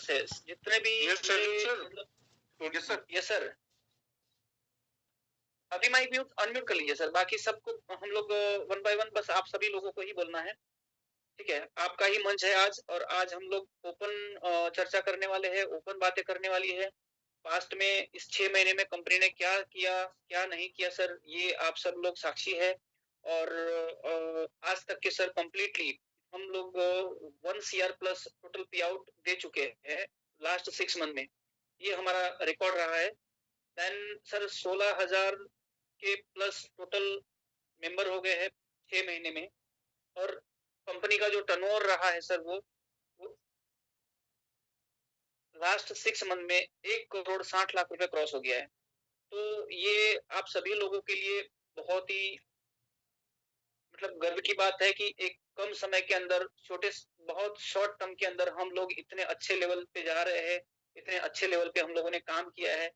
Leaders है, जितने भी yes sir, yes sir, yes sir, अभी माइक म्यूट अनम्यूट कर लीजिए सर, बाकी सबको हम लोग वन बाय वन बस आप सभी लोगों को ही बोलना है, ठीक है। आपका ही मंच है आज, और आज हम लोग ओपन चर्चा करने वाले हैं, ओपन बातें करने वाली है। पास्ट में इस 6 महीने में कंपनी ने क्या किया, क्या नहीं किया सर, ये आप सब लोग साक्षी है। और आज तक के सर कंप्लीटली हम लोग 1 CR प्लस टोटल पे आउट दे चुके हैं लास्ट 6 मंथ में, ये हमारा रिकॉर्ड रहा है। देन सर 16,000 के प्लस टोटल मेंबर हो गए हैं 6 महीने में, और कंपनी का जो टर्नओवर रहा है सर वो लास्ट 6 मंथ में 1,60,00,000 रुपए क्रॉस हो गया है। तो ये आप सभी लोगों के लिए बहुत ही मतलब गर्व की बात है कि एक कम समय के अंदर बहुत शॉर्ट टर्म के अंदर हम लोग इतने अच्छे लेवल पे जा रहे हैं, इतने अच्छे लेवल पे हम लोगों ने काम किया है।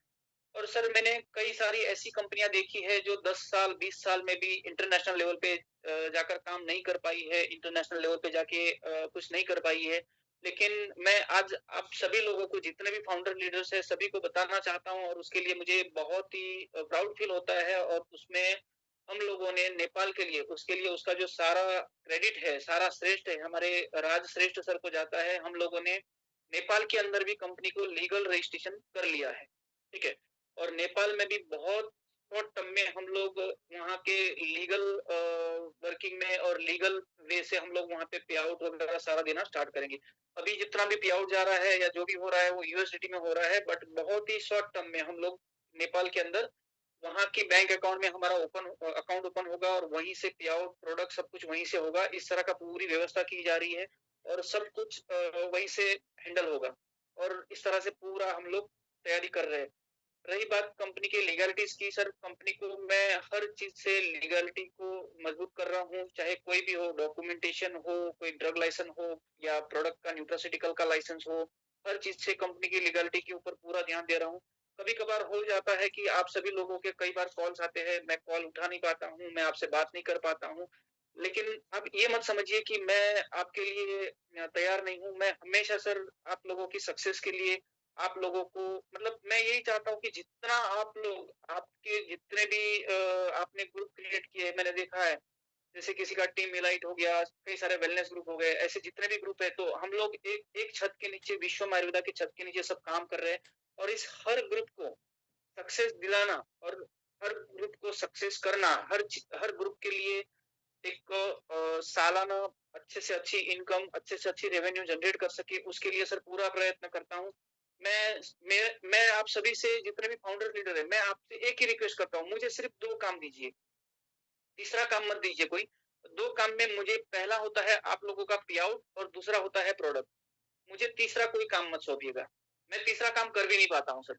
और सर मैंने कई सारी ऐसी कंपनियां देखी है जो 10 साल 20 साल में भी इंटरनेशनल लेवल पे जाकर काम नहीं कर पाई है, इंटरनेशनल लेवल पे जाके कुछ नहीं कर पाई है। लेकिन मैं आज आप सभी लोगों को, जितने भी फाउंडर लीडर्स है, सभी को बताना चाहता हूं, और उसके लिए मुझे बहुत ही प्राउड फील होता है। और उसमें हम लोगों ने नेपाल के लिए, उसके लिए उसका जो सारा क्रेडिट है, सारा श्रेष्ठ है हमारे राज श्रेष्ठ सर को जाता है। हम लोगों ने नेपाल के अंदर भी कंपनी को लीगल रजिस्ट्रेशन कर लिया है, ठीक है। और नेपाल में भी बहुत शॉर्ट टर्म में हम लोग वहाँ के लीगल वर्किंग में और लीगल वे से हम लोग वहाँ पे पे आउट वगैरह सारा देना स्टार्ट करेंगे। अभी जितना भी पे आउट जा रहा है या जो भी हो रहा है वो यूएसडीटी में हो रहा है, बट बहुत ही शॉर्ट टर्म में हम लोग नेपाल के अंदर वहाँ की बैंक अकाउंट में हमारा अकाउंट ओपन होगा, और वहीं से पे आउट प्रोडक्ट सब कुछ वहीं से होगा। इस तरह का पूरी व्यवस्था की जा रही है, और सब कुछ वहीं से हैंडल होगा, और इस तरह से पूरा हम लोग तैयारी कर रहे हैं। रही बात कंपनी के लीगलिटीज की, सर कंपनी को मैं हर चीज से लीगलिटी को मजबूत कर रहा हूँ, चाहे कोई भी हो, डॉक्यूमेंटेशन हो, कोई ड्रग लाइसेंस हो, या प्रोडक्ट का न्यूट्रास्यूटिकल का लाइसेंस हो, हर चीज से कंपनी की लीगलिटी के ऊपर पूरा ध्यान दे रहा हूँ। कभी कभार हो जाता है कि आप सभी लोगों के कई बार कॉल्स आते हैं, मैं कॉल उठा नहीं पाता हूँ, मैं आपसे बात नहीं कर पाता हूँ, लेकिन आप ये मत समझिए कि मैं आपके लिए तैयार नहीं हूँ। मैं हमेशा सर आप लोगों की सक्सेस के लिए, आप लोगों को मतलब मैं यही चाहता हूँ कि जितना आप लोग, आपके जितने भी आपने ग्रुप क्रिएट किए, मैंने देखा है जैसे किसी का टीम इलाइट हो गया, कई सारे वेलनेस ग्रुप हो गए, ऐसे जितने भी ग्रुप है, तो हम लोग एक एक छत के नीचे, विश्व आयुर्वेदा के छत के नीचे सब काम कर रहे हैं। और इस हर ग्रुप को सक्सेस दिलाना, और हर ग्रुप को सक्सेस करना, हर ग्रुप के लिए एक सालाना अच्छे से अच्छी इनकम, अच्छे से अच्छी रेवेन्यू जनरेट कर सके, उसके लिए सर पूरा प्रयत्न करता हूँ। मैं आप सभी से, जितने भी फाउंडर लीडर है, मैं आपसे एक ही रिक्वेस्ट करता हूँ, मुझे सिर्फ 2 काम दीजिए, तीसरा काम मत दीजिए कोई। 2 काम में मुझे, पहला होता है आप लोगों का पे आउट, और दूसरा होता है प्रोडक्ट। मुझे तीसरा कोई काम मत सौंपिएगा, मैं तीसरा काम कर भी नहीं पाता हूँ सर,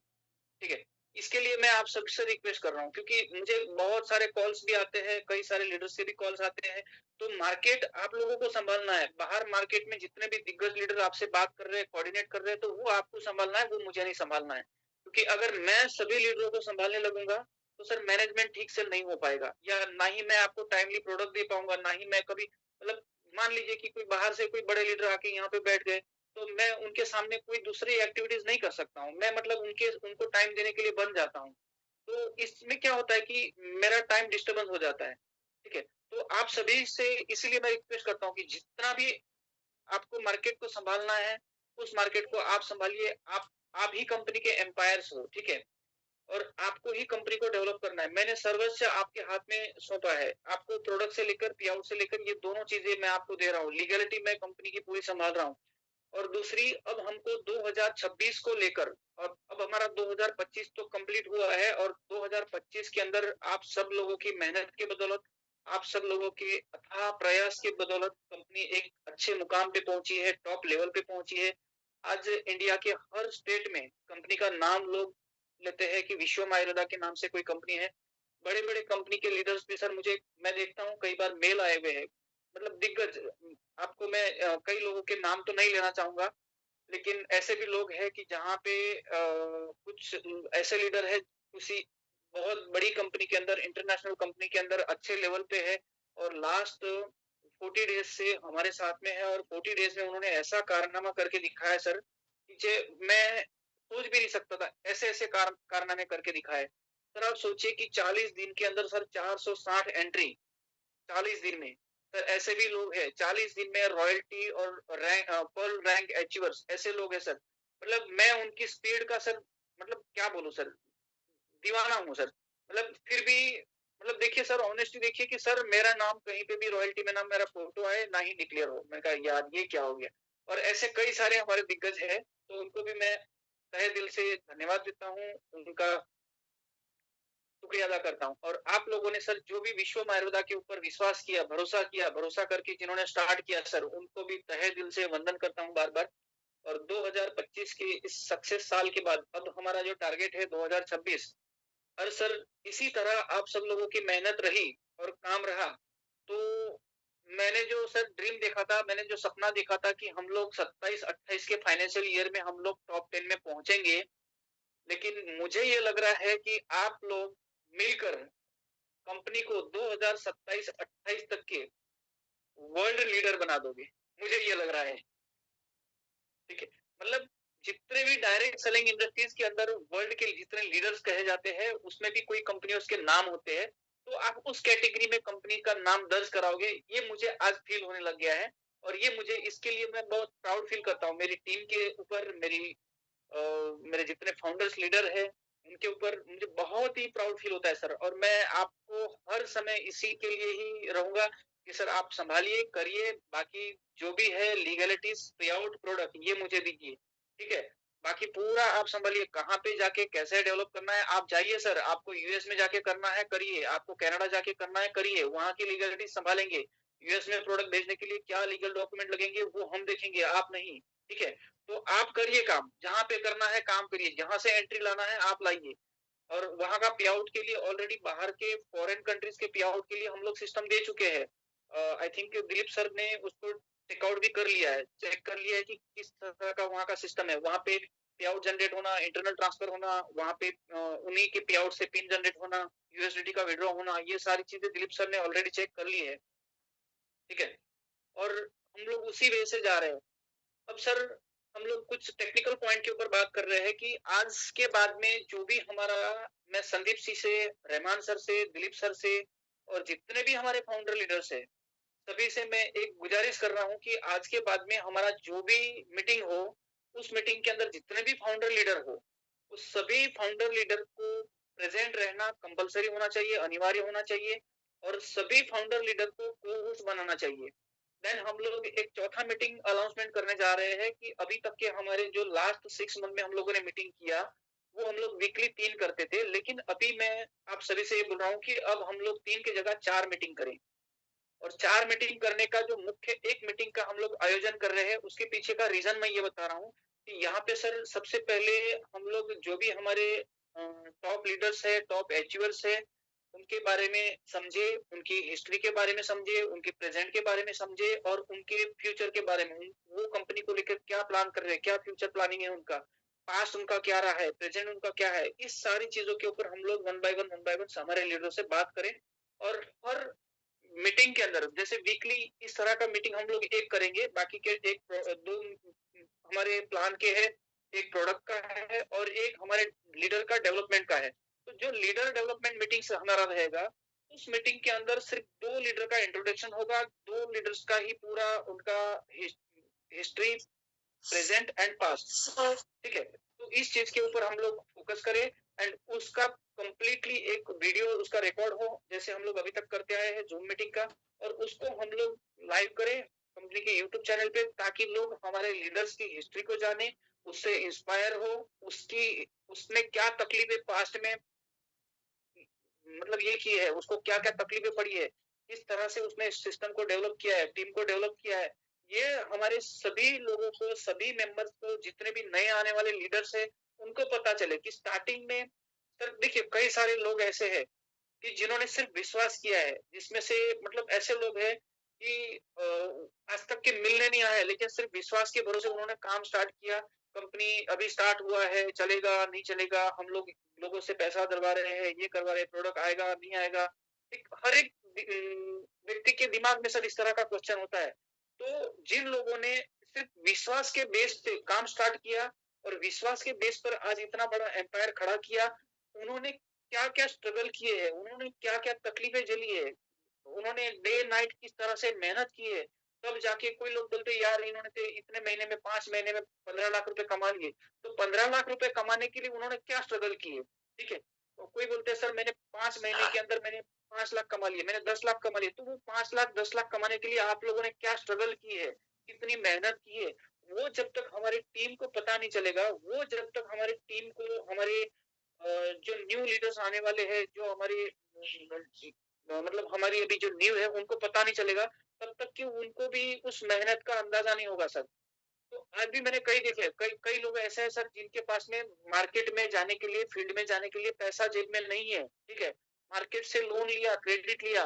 ठीक है। इसके लिए मैं आप सबसे रिक्वेस्ट कर रहा हूँ, क्योंकि मुझे बहुत सारे कॉल्स भी आते हैं, कई सारे लीडर्स से भी कॉल्स आते हैं। तो मार्केट आप लोगों को संभालना है, बाहर मार्केट में जितने भी दिग्गज लीडर आपसे बात कर रहे हैं, कोऑर्डिनेट कर रहे हैं, तो वो आपको संभालना है, वो मुझे नहीं संभालना है। क्योंकि अगर मैं सभी लीडरों को संभालने लगूंगा तो सर मैनेजमेंट ठीक से नहीं हो पाएगा, या ना ही मैं आपको टाइमली प्रोडक्ट दे पाऊंगा, ना ही मैं कभी मतलब, मान लीजिए कि कोई बाहर से कोई बड़े लीडर आके यहाँ पे बैठ गए, तो मैं उनके सामने कोई दूसरी एक्टिविटीज नहीं कर सकता हूँ, मैं मतलब उनको टाइम देने के लिए बन जाता हूँ। तो इसमें क्या होता है कि मेरा टाइम डिस्टर्बेंस हो जाता है, ठीक है। तो आप सभी से इसलिए मैं रिक्वेस्ट करता हूँ कि जितना भी आपको मार्केट को संभालना है, उस मार्केट को आप संभालिए। आप ही कंपनी के एम्पायर्स हो, ठीक है, और आपको ही कंपनी को डेवलप करना है। मैंने सर्वस्व आपके हाथ में सौंपा है, आपको प्रोडक्ट से लेकर पे आउट से लेकर ये दोनों चीजें मैं आपको दे रहा हूँ, लीगलिटी मैं कंपनी की पूरी संभाल रहा हूँ। और दूसरी, अब हमको 2026 को लेकर, और अब हमारा 2025 तो कंप्लीट हुआ है, और 2025 के अंदर आप सब लोगों की मेहनत के बदौलत, आप सब लोगों के अथाह प्रयास के बदौलत कंपनी एक अच्छे मुकाम पे पहुंची है, टॉप लेवल पे पहुंची है। आज इंडिया के हर स्टेट में कंपनी का नाम लोग लेते हैं कि विश्व आयुर्वेदा के नाम से कोई कंपनी है। बड़े बड़े कंपनी के लीडर्स भी सर, मुझे मैं देखता हूँ कई बार मेल आए हुए हैं, मतलब दिग्गज। आपको मैं कई लोगों के नाम तो नहीं लेना चाहूंगा, लेकिन ऐसे भी लोग हैं कि जहाँ पे कुछ ऐसे लीडर है, किसी बहुत बड़ी कंपनी के अंदर, इंटरनेशनल कंपनी के अंदर अच्छे लेवल पे है, और लास्ट 40 डेज से हमारे साथ में है, और 40 डेज में उन्होंने ऐसा कारनामा करके दिखाया है सर कि पीछे मैं सोच भी नहीं सकता था, ऐसे-ऐसे कारनामे करके दिखाए। सर आप सोचिए कि 40 दिन के अंदर सर 460 एंट्री 40 दिन में। सर ऐसे भी लोग हैं 40 दिन में रॉयल्टी और पर्ल रैंक अचीवर्स ऐसे लोग हैं सर। मतलब मैं उनकी स्पीड का सर मतलब क्या बोलूँ सर, दीवाना हूँ सर। मतलब फिर भी मतलब देखिए सर ऑनेस्टली देखिए कि सर मेरा नाम कहीं पे भी रॉयल्टी में ना मेरा फोटो आए, ना ही डिक्लेयर हो। मैंने कहा यार ये क्या हो गया? और ऐसे कई सारे हमारे दिग्गज हैं, तो उनको भी मैं तहे दिल से धन्यवाद देता हूँ, उनका शुक्रिया अदा करता हूँ। और आप लोगों ने सर जो भी विश्व आयुर्वेदा के ऊपर विश्वास किया, भरोसा करके जिन्होंने स्टार्ट किया सर, उनको भी तहे दिल से वंदन करता हूँ बार-बार। और 2025 के इस सक्सेस साल के बाद अब हमारा जो टारगेट है 2026, और सर इसी तरह आप सब लोगों की मेहनत रही और काम रहा, तो मैंने जो सर ड्रीम देखा था, मैंने जो सपना देखा था कि हम लोग 27-28 के फाइनेंशियल ईयर में हम लोग टॉप 10 में पहुंचेंगे, लेकिन मुझे ये लग रहा है कि आप लोग मिलकर कंपनी को 2027-28 तक के वर्ल्ड लीडर बना दोगे, मुझे ये लग रहा है। ठीक है, मतलब जितने भी डायरेक्ट सेलिंग इंडस्ट्रीज के अंदर वर्ल्ड के जितने लीडर्स कहे जाते हैं, उसमें भी कोई कंपनी उसके नाम होते हैं, तो आप उस कैटेगरी में कंपनी का नाम दर्ज कराओगे, ये मुझे आज फील होने लग गया है। और ये मुझे इसके लिए मैं बहुत प्राउड फील करता हूँ मेरी टीम के ऊपर, मेरे जितने फाउंडर्स लीडर हैं उनके ऊपर मुझे बहुत ही प्राउड फील होता है सर। और मैं आपको हर समय इसी के लिए ही रहूंगा कि सर आप संभालिए, करिए, बाकी जो भी है लीगलिटीज, पे आउट, प्रोडक्ट ये मुझे दीजिए, ठीक है। बाकी पूरा आप संभालिए, कहाँ पे जाके कैसे डेवलप करना है आप जाइए सर, आपको यूएस में जाके करना है करिए, आपको कनाडा जाके करना है करिए, वहां की लीगलिटीज संभालेंगे। यूएस में प्रोडक्ट भेजने के लिए क्या लीगल डॉक्यूमेंट लगेंगे वो हम देखेंगे, आप नहीं, ठीक है। तो आप करिए काम, जहां पे करना है काम करिए, जहां से एंट्री लाना है आप लाइए। और वहां का पे आउट के लिए ऑलरेडी बाहर के फॉरेन कंट्रीज के पे आउट के लिए हम लोग सिस्टम दे चुके हैं। आई थिंक दिलीप सर ने उसको चेकआउट भी कर लिया है, चेक कर लिया है कि किस तरह का वहां का सिस्टम है। वहां पे पे आउट जनरेट होना, इंटरनल ट्रांसफर होना, वहां पे उन्हीं के पे आउट से पिन जनरेट होना, यूएसडीटी का विड्रॉ होना, ये सारी चीजें दिलीप सर ने ऑलरेडी चेक कर ली है, ठीक है। और हम लोग उसी वे से जा रहे हैं। अब सर हम लोग कुछ टेक्निकल पॉइंट के ऊपर बात कर रहे हैं कि आज के बाद में जो भी हमारा, मैं संदीप सी से, रहमान सर से, दिलीप सर से और जितने भी हमारे फाउंडर लीडर्स हैं, सभी से मैं एक गुजारिश कर रहा हूं कि आज के बाद में हमारा जो भी मीटिंग हो, उस मीटिंग के अंदर जितने भी फाउंडर लीडर हो, उस सभी फाउंडर लीडर को प्रेजेंट रहना कंपलसरी होना चाहिए, अनिवार्य होना चाहिए। और सभी फाउंडर लीडर को को होस्ट बनाना चाहिए। देन हम लोग एक चौथा मीटिंग अनाउंसमेंट करने जा रहे हैं कि अभी तक के हमारे जो लास्ट 6 मंथ में हम लोगों ने मीटिंग किया, वो हम लोग वीकली 3 करते थे, लेकिन अभी मैं आप सभी से ये बोल रहा हूँ कि अब हम लोग 3 की जगह 4 मीटिंग करें। और 4 मीटिंग करने का जो मुख्य एक मीटिंग का हम लोग आयोजन कर रहे हैं, उसके पीछे का रीजन मैं ये बता रहा हूँ कि यहाँ पे सर सबसे पहले हम लोग जो भी हमारे टॉप लीडर्स है, टॉप अचीवर्स है, उनके बारे में समझे, उनकी हिस्ट्री के बारे में समझे, उनके प्रेजेंट के बारे में समझे और उनके फ्यूचर के बारे में, वो कंपनी को लेकर क्या प्लान कर रहे हैं, क्या फ्यूचर प्लानिंग है उनका, पास्ट उनका क्या रहा है, प्रेजेंट उनका क्या है, इस सारी चीजों के ऊपर हम लोग वन बाय वन हमारे लीडरों से बात करें। और हर मीटिंग के अंदर जैसे वीकली इस तरह का मीटिंग हम लोग एक करेंगे, बाकी के एक दो हमारे प्लान के हैं, एक प्रोडक्ट का है और एक हमारे लीडर का डेवलपमेंट का है। तो जो लीडर डेवलपमेंट मीटिंग से हमारा रहेगा, उस मीटिंग के अंदर सिर्फ 2 लीडर का इंट्रोडक्शन होगा, 2 लीडर्स का ही पूरा उनका हिस्ट्री, प्रेजेंट एंड पास्ट, ठीक है। तो इस चीज के ऊपर हम लोग फोकस करें एंड उसका कंप्लीटली एक वीडियो उसका रिकॉर्ड हो, जैसे हम लोग अभी तक करते आए हैं जूम मीटिंग का, और उसको हम लोग लाइव करें कंपनी के यूट्यूब चैनल पे, ताकि लोग हमारे लीडर्स की हिस्ट्री को जाने, उससे इंस्पायर हो, उसकी उसने क्या तकलीफें पास्ट में मतलब ये की है, उसको क्या क्या तकलीफें पड़ी है, किस तरह से उसने सिस्टम को डेवलप किया है, टीम को डेवलप किया है। ये हमारे सभी लोगों को, सभी मेंबर्स को, जितने भी नए आने वाले लीडर्स है, उनको पता चले कि स्टार्टिंग में सर देखिए कई सारे लोग ऐसे हैं कि जिन्होंने सिर्फ विश्वास किया है, जिसमें से मतलब ऐसे लोग हैं कि आज तक के मिलने नहीं आए, लेकिन सिर्फ विश्वास के भरोसे उन्होंने काम स्टार्ट किया। कंपनी अभी स्टार्ट हुआ है, चलेगा नहीं चलेगा, हम लोग लोगों से पैसा दिलवा रहे हैं, ये करवा रहे हैं, प्रोडक्ट आएगा नहीं आएगा, हर एक व्यक्ति के दिमाग में सर इस तरह का क्वेश्चन होता है। तो जिन लोगों ने सिर्फ विश्वास के बेस पे काम स्टार्ट किया, और विश्वास के बेस पर आज इतना बड़ा एम्पायर खड़ा किया। उन्होंने क्या-क्या स्ट्रगल किए हैं, उन्होंने क्या-क्या तकलीफें झेली है, उन्होंने डे नाइट किस तरह से मेहनत की है, तब जाके कोई लोग बोलते हैं यार इन्होंने तो इतने महीने में 5 महीने में 15 लाख रुपए कमा लिए। तो 15 लाख रुपए कमाने के लिए उन्होंने क्या स्ट्रगल किए, ठीक है? और कोई बोलते हैं सर मैंने 5 महीने के अंदर मैंने 5 लाख कमा लिए, मैंने 10 लाख कमा लिए। तो वो 5 लाख 10 लाख कमाने के लिए आप लोगों ने क्या स्ट्रगल की है, कितनी मेहनत की है, वो जब तक हमारी टीम को पता नहीं चलेगा, वो जब तक हमारी टीम को हमारे जो न्यू लीडर्स आने वाले हैं, जो हमारी मतलब हमारी अभी जो न्यू है उनको पता नहीं चलेगा, तब तक कि उनको भी उस मेहनत का अंदाजा नहीं होगा सर। तो आज भी मैंने कई देखे, कई कई लोग ऐसे हैं सर जिनके पास में मार्केट में जाने के लिए, फील्ड में जाने के लिए पैसा जेब में नहीं है, ठीक है? मार्केट से लोन लिया, क्रेडिट लिया।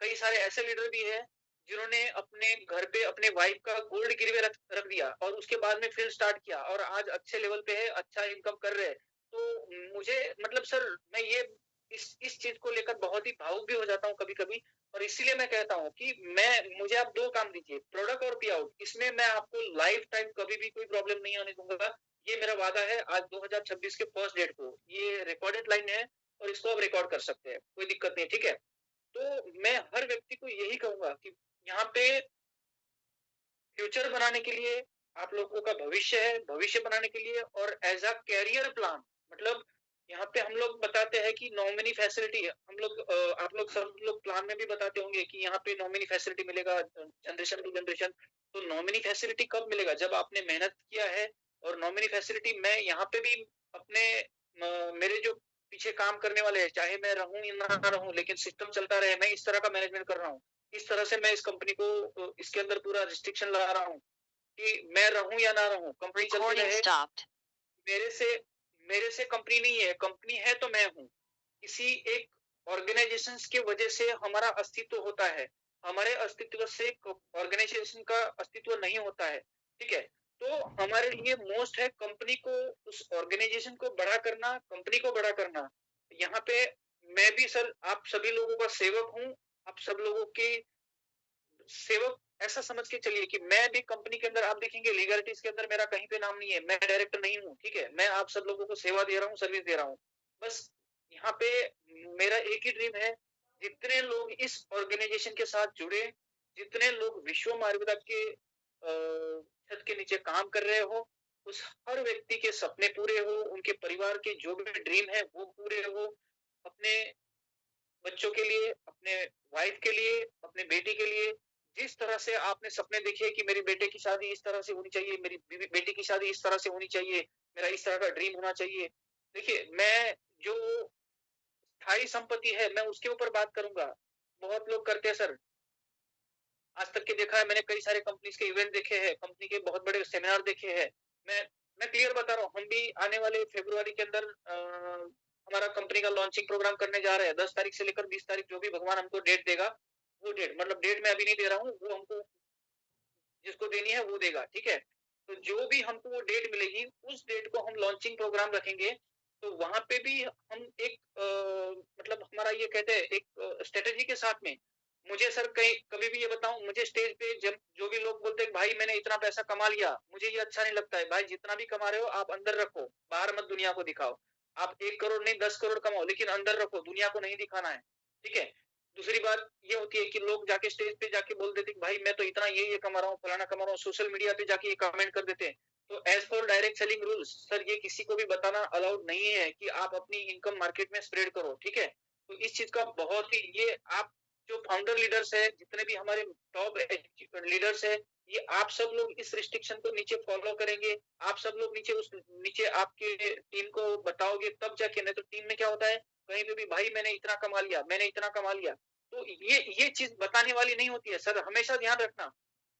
कई सारे ऐसे लीडर भी हैं जिन्होंने अपने घर पे अपने वाइफ का गोल्ड गिरवे रख रख दिया और उसके बाद में फिर स्टार्ट किया और आज अच्छे लेवल पे है, अच्छा इनकम कर रहे हैं। तो मुझे मतलब सर मैं ये इस चीज को लेकर बहुत ही भावुक भी हो जाता हूँ कभी-कभी और इसीलिए मैं कहता हूँ कि मैं मुझे आप 2 काम दीजिए, प्रोडक्ट और पे आउट। इसमें मैं आपको लाइफ टाइम कभी भी कोई प्रॉब्लम नहीं आने दूँगा। ये मेरा वादा है आज 2026 के फर्स्ट डेट को। ये रिकॉर्डेड लाइन है और इसको आप रिकॉर्ड कर सकते हैं। कोई दिक्कत नहीं है, ठीक है? तो मैं हर व्यक्ति को यही कहूँगा कि यहाँ पे फ्यूचर बनाने के लिए आप लोगों का भविष्य है, भविष्य बनाने के लिए और एज़ अ करियर प्लान मतलब यहाँ पे हम लोग बताते हैं कि नॉमिनी फैसिलिटी है। हम लोग आप लोग सब लोग प्लान में भी बताते होंगे कि यहाँ पे नॉमिनी फैसिलिटी मिलेगा जनरेशन टू जनरेशन। तो नॉमिनी फैसिलिटी कब मिलेगा? जब आपने मेहनत किया है और नॉमिनी फैसिलिटी मैं यहाँ पे भी अपने मेरे जो पीछे काम करने वाले हैं, चाहे मैं रहूँ या ना रहूँ लेकिन सिस्टम चलता रहे, मैं इस तरह का मैनेजमेंट कर रहा हूँ। इस तरह से मैं इस कंपनी को इसके अंदर पूरा रिस्ट्रिक्शन लगा रहा हूँ कि मैं रहूँ या ना रहूँ, कंपनी चलती रहे। मेरे से मेरे से कंपनी नहीं है, कंपनी है तो मैं हूँ। किसी एक ऑर्गेनाइजेशंस की वजह से हमारा अस्तित्व होता है। हमारे अस्तित्व से ऑर्गेनाइजेशन का अस्तित्व नहीं होता है, ठीक है? तो हमारे लिए मोस्ट है कंपनी को उस ऑर्गेनाइजेशन को बड़ा करना, कंपनी को बड़ा करना। यहाँ पे मैं भी सर आप सभी लोगों का सेवक हूँ। आप सब लोगों के सेवक ऐसा समझ के चलिए कि मैं भी कंपनी के अंदर आप देखेंगे लीगलिटीज के अंदर मेरा कहीं पे नाम नहीं है, मैं डायरेक्टर नहीं हूँ, ठीक है? मैं आप सब लोगों को सेवा दे रहा हूँ, सर्विस दे रहा हूँ। बस यहाँ पे मेरा एक ही ड्रीम है, जितने लोग इस ऑर्गेनाइजेशन के साथ जुड़े, जितने लोग विश्व आयुर्वेदा के छत के नीचे काम कर रहे हो, उस हर व्यक्ति के सपने पूरे हो, उनके परिवार के जो भी ड्रीम है वो पूरे हो, अपने बच्चों के लिए, अपने वाइफ के लिए, अपने बेटी के लिए, जिस तरह से आपने सपने देखे कि मेरे बेटे की शादी इस तरह से होनी चाहिए, मेरी बेटी की शादी इस तरह से होनी चाहिए, मेरा इस तरह का ड्रीम होना चाहिए। देखिए, मैं जो स्थायी संपत्ति है, मैं उसके ऊपर बात करूँगा। बहुत लोग करते हैं सर, आज तक के देखा है मैंने कई सारे कंपनीज के इवेंट देखे हैं, कंपनी के बहुत बड़े सेमिनार देखे हैं। मैं मैं क्लियर बता रहा हूँ, हम भी आने वाले फ़रवरी के अंदर हमारा कंपनी का लॉन्चिंग प्रोग्राम करने जा रहे हैं। 10 तारीख से लेकर 20 तारीख जो भी भगवान हमको डेट देगा, वो डेट मतलब डेट मैं अभी नहीं दे रहा हूँ, वो हमको जिसको देनी है वो देगा, ठीक है? तो जो भी हमको वो डेट मिलेगी, उस डेट को हम लॉन्चिंग प्रोग्राम रखेंगे, तो वहाँ पे भी हम एक मतलब हमारा ये कहते हैं एक स्ट्रैटेजी के साथ में मुझे सर कहीं कभी भी ये बताऊँ मुझे स्टेज पे जब जो भी लोग बोलते हैं भाई मैंने इतना पैसा कमा लिया, मुझे ये अच्छा नहीं लगता है। भाई जितना भी कमा रहे हो आप अंदर रखो, बाहर मत दुनिया को दिखाओ। आप 1 करोड़ नहीं 10 करोड़ कमाओ लेकिन अंदर रखो, दुनिया को नहीं दिखाना है, ठीक है? दूसरी बात ये होती है कि लोग जाके स्टेज पे जाके बोल देते कि भाई मैं तो इतना ये कमा रहा हूँ, फलाना कमा रहा हूँ, सोशल मीडिया पे जाके ये कमेंट कर देते हैं। तो as per direct selling rules sir ये किसी को भी बताना अलाउड नहीं है कि आप अपनी इनकम मार्केट में स्प्रेड करो, ठीक है? तो इस चीज़ का बहुत ही ये आप जो फाउंडर लीडर्स हैं, जितने भी हमारे टॉप लीडर्स हैं, ये आप सब लोग इस रिस्ट्रिक्शन को नीचे फॉलो करेंगे। आप सब लोग नीचे आपके टीम को बताओगे तब जाके नहीं तो टीम में क्या होता है, कहीं पे भी भाई मैंने इतना कमा लिया, मैंने इतना कमा लिया। तो ये चीज़ बताने वाली नहीं होती है। सर हमेशा ध्यान रखना,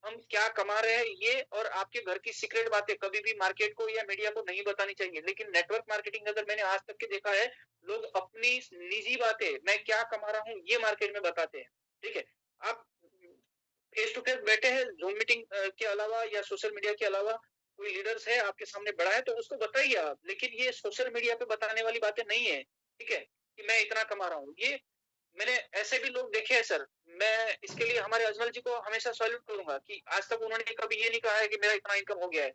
हम क्या कमा रहे हैं ये और आपके घर की सीक्रेट बातें कभी भी मार्केट को या मीडिया को नहीं बतानी चाहिए। लेकिन नेटवर्क मार्केटिंग अगर मैंने आज तक के देखा है, लोग अपनी निजी बातें, मैं क्या कमा रहा हूँ, ये मार्केट में बताते हैं। ठीक है? आप फेस टू फेस बैठे हैं, ज़ूम मीटिंग के अलावा या सोशल मीडिया के अलावा कोई लीडर्स है, आपके सामने बड़ा है, तो उसको बताइए आप। लेकिन ये सोशल मीडिया पे बताने वाली बातें नहीं है, ठीक है? कि मैं इतना कमा रहा हूँ। ये मैंने ऐसे भी लोग देखे हैं सर। मैं इसके लिए हमारे अजमल जी को हमेशा सैल्यूट करूँगा कि आज तक उन्होंने कभी ये नहीं कहा है कि मेरा इतना इनकम हो गया है।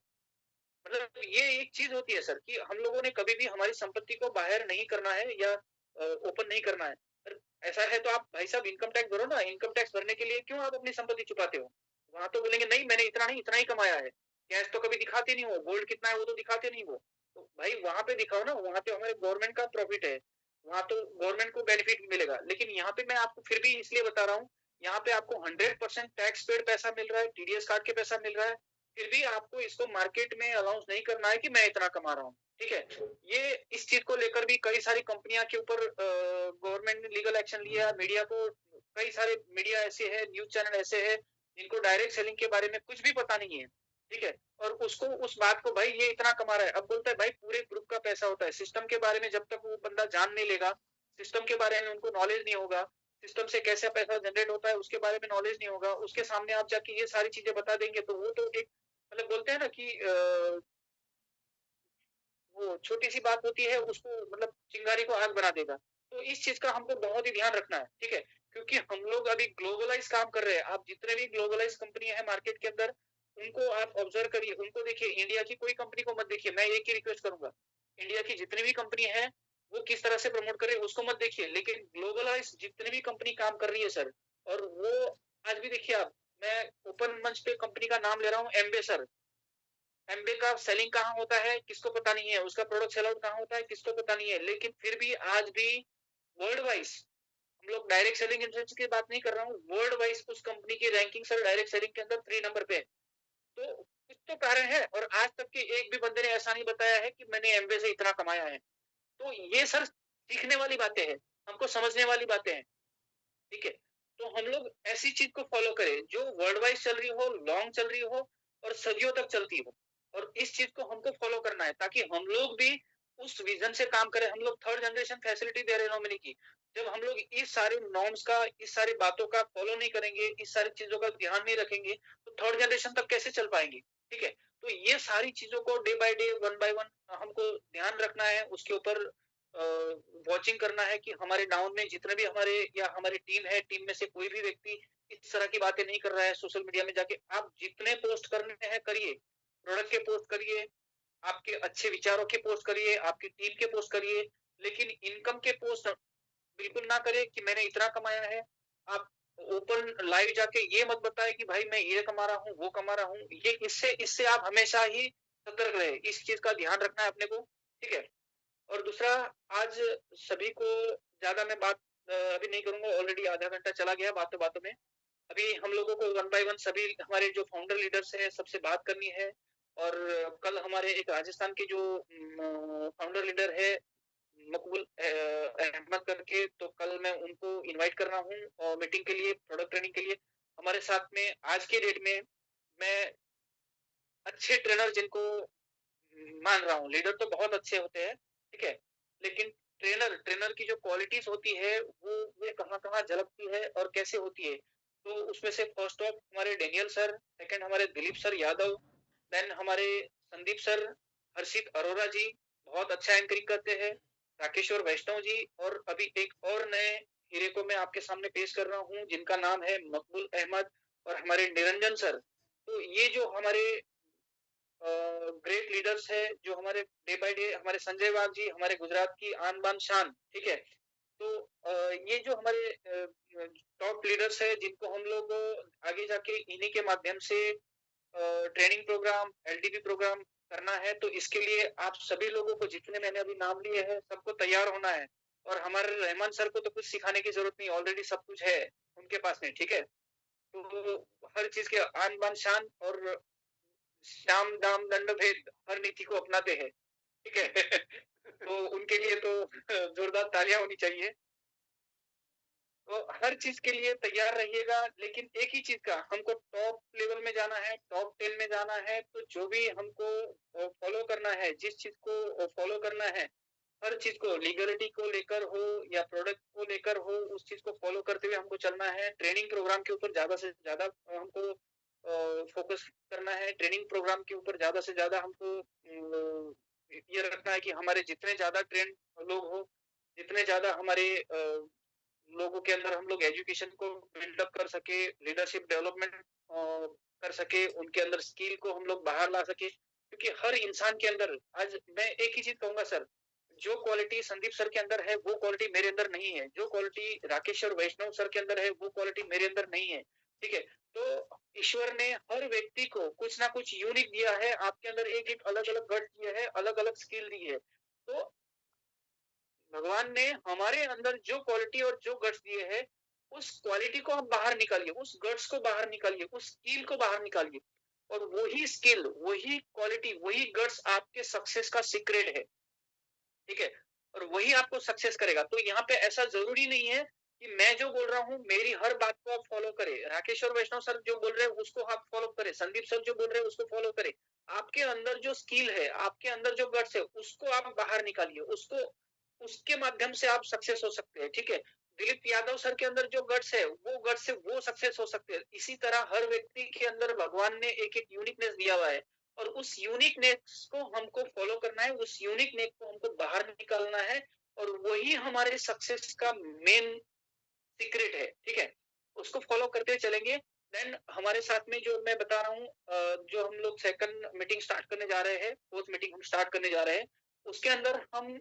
मतलब ये एक चीज होती है सर कि हम लोगों ने कभी भी हमारी संपत्ति को बाहर नहीं करना है या ओपन नहीं करना है। पर ऐसा है तो आप भाई साहब इनकम टैक्स भरो ना, इनकम टैक्स भरने के लिए क्यों आप अपनी संपत्ति छुपाते हो? वहां तो बोलेंगे नहीं मैंने इतना नहीं इतना ही कमाया है। कैश तो कभी दिखाते नहीं हो, गोल्ड कितना है वो तो दिखाते नहीं हो। तो भाई वहां पे दिखाओ ना, वहां पे हमारे गवर्नमेंट का प्रॉफिट है, वहां तो गवर्नमेंट को बेनिफिट मिलेगा। लेकिन यहाँ पे मैं आपको फिर भी इसलिए बता रहा हूँ, यहाँ पे आपको 100% टैक्स पेड पैसा मिल रहा है, टीडीएस काट के पैसा मिल रहा है, फिर भी आपको इसको मार्केट में अनाउंस नहीं करना है कि मैं इतना कमा रहा हूँ। ठीक है, ये इस चीज को लेकर भी कई सारी कंपनियां के ऊपर गवर्नमेंट ने लीगल एक्शन लिया। मीडिया को, कई सारे मीडिया ऐसे है, न्यूज चैनल ऐसे है जिनको डायरेक्ट सेलिंग के बारे में कुछ भी पता नहीं है। ठीक है, और उसको उस बात को भाई ये इतना कमा रहा है, अब बोलता है भाई पूरे ग्रुप का पैसा होता है। सिस्टम के बारे में जब तक वो बंदा जान नहीं लेगा, सिस्टम के बारे में उनको नॉलेज नहीं होगा, सिस्टम से कैसे पैसा जनरेट होता है उसके बारे में नॉलेज नहीं होगा, उसके सामने आप जाके ये सारी चीजें बता देंगे तो वो तो एक मतलब बोलते हैं ना कि वो छोटी सी बात होती है उसको मतलब चिंगारी को आग बना देगा। तो इस चीज का हमको बहुत ही ध्यान रखना है। ठीक है, क्योंकि हम लोग अभी ग्लोबलाइज काम कर रहे हैं। आप जितने भी ग्लोबलाइज कंपनी है मार्केट के अंदर, उनको आप ऑब्जर्व करिए, उनको देखिए। इंडिया की कोई कंपनी को मत देखिए। मैं एक ही रिक्वेस्ट करूंगा, इंडिया की जितनी भी कंपनी है वो किस तरह से प्रमोट करे उसको मत देखिए, लेकिन ग्लोबलाइज जितनी भी कंपनी काम कर रही है सर, और वो आज भी देखिए आप, मैं ओपन मंच पे कंपनी का नाम ले रहा हूँ, एम्बे सर। एमबे का सेलिंग कहाँ होता है किसको पता नहीं है, उसका प्रोडक्ट सेल आउट कहाँ होता है किसको पता नहीं है, लेकिन फिर भी आज भी वर्ल्ड वाइज, हम लोग डायरेक्ट सेलिंग इंडेक्स की बात नहीं कर रहा हूँ, वर्ल्ड वाइज उस कंपनी की रैंकिंग सर डायरेक्ट सेलिंग के अंदर 3 नंबर पे है। तो कुछ तो कारण है, और आज तक के एक भी बंदे ने ऐसा नहीं बताया है कि मैंने एमबे से इतना कमाया है। तो ये सर सीखने वाली बातें हैं, हमको समझने वाली बातें हैं। ठीक है, तो हम लोग ऐसी चीज को फॉलो करें जो वर्ल्ड वाइज चल रही हो, लॉन्ग चल रही हो, और सदियों तक चलती हो। और इस चीज को हमको फॉलो करना है ताकि हम लोग भी उस विजन से काम करें। हम लोग थर्ड जनरेशन फैसिलिटी दे रहे हैं नॉमिनी की। जब हम लोग इस सारे नॉर्म्स का, इस सारी बातों का फॉलो नहीं करेंगे, इस सारी चीजों का ध्यान नहीं रखेंगे, तो थर्ड जनरेशन तक कैसे चल पाएंगे? ठीक है, तो ये सारी चीजों को day by day, one by one हमको ध्यान रखना है, उसके ऊपर वॉचिंग करना है कि हमारे डाउन में जितने भी हमारे या हमारी टीम है, टीम में से कोई भी व्यक्ति इस तरह की बातें नहीं कर रहा है। सोशल मीडिया में जाके आप जितने पोस्ट करने हैं करिए, प्रोडक्ट के पोस्ट करिए, आपके अच्छे विचारों के पोस्ट करिए, आपकी टीम के पोस्ट करिए, लेकिन इनकम के पोस्ट बिल्कुल ना करें कि मैंने इतना कमाया है। आप ओपन लाइव जाके ये मत बताएं कि भाई मैं ये कमा रहा हूँ वो कमा रहा हूँ। ये इससे इससे आप हमेशा ही सतर्क रहे, इस चीज का ध्यान रखना है अपने को। ठीक है, और दूसरा, आज सभी को ज्यादा मैं बात अभी नहीं करूंगा, ऑलरेडी आधा घंटा चला गया बातों बातों में। अभी हम लोगों को वन बाय वन सभी हमारे जो फाउंडर लीडर्स है सबसे बात करनी है। और कल हमारे एक राजस्थान के जो फाउंडर लीडर है मकबूल अहमद करके, तो कल मैं उनको इनवाइट कर रहा हूँ मीटिंग के लिए, प्रोडक्ट ट्रेनिंग के लिए। हमारे साथ में आज के डेट में मैं अच्छे ट्रेनर जिनको मान रहा हूँ, लीडर तो बहुत अच्छे होते हैं, ठीक है, लेकिन ट्रेनर ट्रेनर की जो क्वालिटीज होती है वो कहाँ कहाँ झलकती है और कैसे होती है। तो उसमें से फर्स्ट ऑफ हमारे डेनियल सर, सेकंड हमारे दिलीप सर यादव, देन हमारे संदीप सर, हर्षित अरोरा जी बहुत अच्छा एंकरिंग करते हैं, राकेश्वर वैष्णव जी, और अभी एक और नए हीरे को मैं आपके सामने पेश कर रहा हूँ जिनका नाम है मकबूल अहमद, और हमारे निरंजन सर। तो ये जो हमारे ग्रेट लीडर्स है, जो हमारे डे बाय डे, हमारे संजय वाघ जी हमारे गुजरात की आन बान शान। ठीक है, तो ये जो हमारे टॉप लीडर्स है जिनको हम लोग आगे जाके इन्हीं के माध्यम से ट्रेनिंग प्रोग्राम, एलडीपी प्रोग्राम करना है। तो इसके लिए आप सभी लोगों को, जितने मैंने अभी नाम लिए हैं, सबको तैयार होना है। और हमारे रहमान सर को तो कुछ सिखाने की जरूरत नहीं, ऑलरेडी सब कुछ है उनके पास में। ठीक है, तो हर चीज के आन बान शान और श्याम दाम दंड भेद हर नीति को अपनाते हैं। ठीक है तो उनके लिए तो जोरदार तालियां होनी चाहिए। तो हर चीज के लिए तैयार रहिएगा, लेकिन एक ही चीज का, हमको टॉप लेवल में जाना है, टॉप 10 में जाना है। तो जो भी हमको फॉलो करना है, जिस चीज को फॉलो करना है, हर चीज को लीगलिटी को लेकर हो या प्रोडक्ट को लेकर हो, उस चीज को फॉलो करते हुए हमको चलना है। ट्रेनिंग प्रोग्राम के ऊपर ज्यादा से ज्यादा हमको फोकस करना है। ट्रेनिंग प्रोग्राम के ऊपर ज्यादा से ज्यादा हमको ये रखना है कि हमारे जितने ज्यादा ट्रेन लोग हो, जितने ज्यादा हमारे लोगों के अंदर हम लोग एजुकेशन को बिल्डअप कर सके, लीडरशिप डेवलपमेंट कर सके, उनके अंदर स्किल को हम लोग बाहर ला सके। क्योंकि हर इंसान के अंदर आज मैं एक ही चीज़ कहूँगा सर, जो क्वालिटी संदीप सर के अंदर है, वो क्वालिटी मेरे अंदर नहीं है। जो क्वालिटी राकेश और वैष्णव सर के अंदर है, वो क्वालिटी मेरे अंदर नहीं है। ठीक है? तो ईश्वर ने हर व्यक्ति को कुछ ना कुछ यूनिक दिया है, आपके अंदर एक-एक अलग-अलग गट्स दिए हैं, अलग-अलग स्किल दी है। तो भगवान ने हमारे अंदर जो क्वालिटी और जो गट्स दिए हैं, उस क्वालिटी को आप बाहर निकालिए, उस गट्स को बाहर निकालिए, उस स्किल को बाहर निकालिए और वही स्किल, वही क्वालिटी, वही गट्स आपके सक्सेस का सीक्रेट है। ठीक है? और वही आपको सक्सेस करेगा। तो यहाँ पे ऐसा ज़रूरी नहीं है कि मैं जो बोल रहा हूँ, मेरी हर बात को आप फ़ॉलो करें। राकेश और वैष्णव सर जो बोल रहे हैं, उसको आप फ़ॉलो करें। संदीप सर जो बोल रहे हैं, उसको फ़ॉलो करें। आपके अंदर जो स्किल है, आपके अंदर जो गट्स है, उसको आप बाहर निकालिए। उसको उसके माध्यम से आप सक्सेस हो सकते हैं। ठीक है? दिलीप यादव सर के अंदर जो गट्स है, वो गट्स से वो सक्सेस हो सकते हैं। इसी तरह हर व्यक्ति के अंदर भगवान ने एक-एक यूनिकनेस दिया हुआ है। और उस यूनिकनेस को हमको फॉलो करना है, उस यूनिकनेस को हमको बाहर निकालना है और वही हमारे सक्सेस का मेन सीक्रेट है, ठीक है? उसको फॉलो करते हुए चलेंगे, देन हमारे साथ में जो मैं बता रहा हूँ जो हम लोग सेकंड मीटिंग स्टार्ट करने जा रहे हैं, फोर्थ मीटिंग हम स्टार्ट करने जा रहे हैं, उसके अंदर हम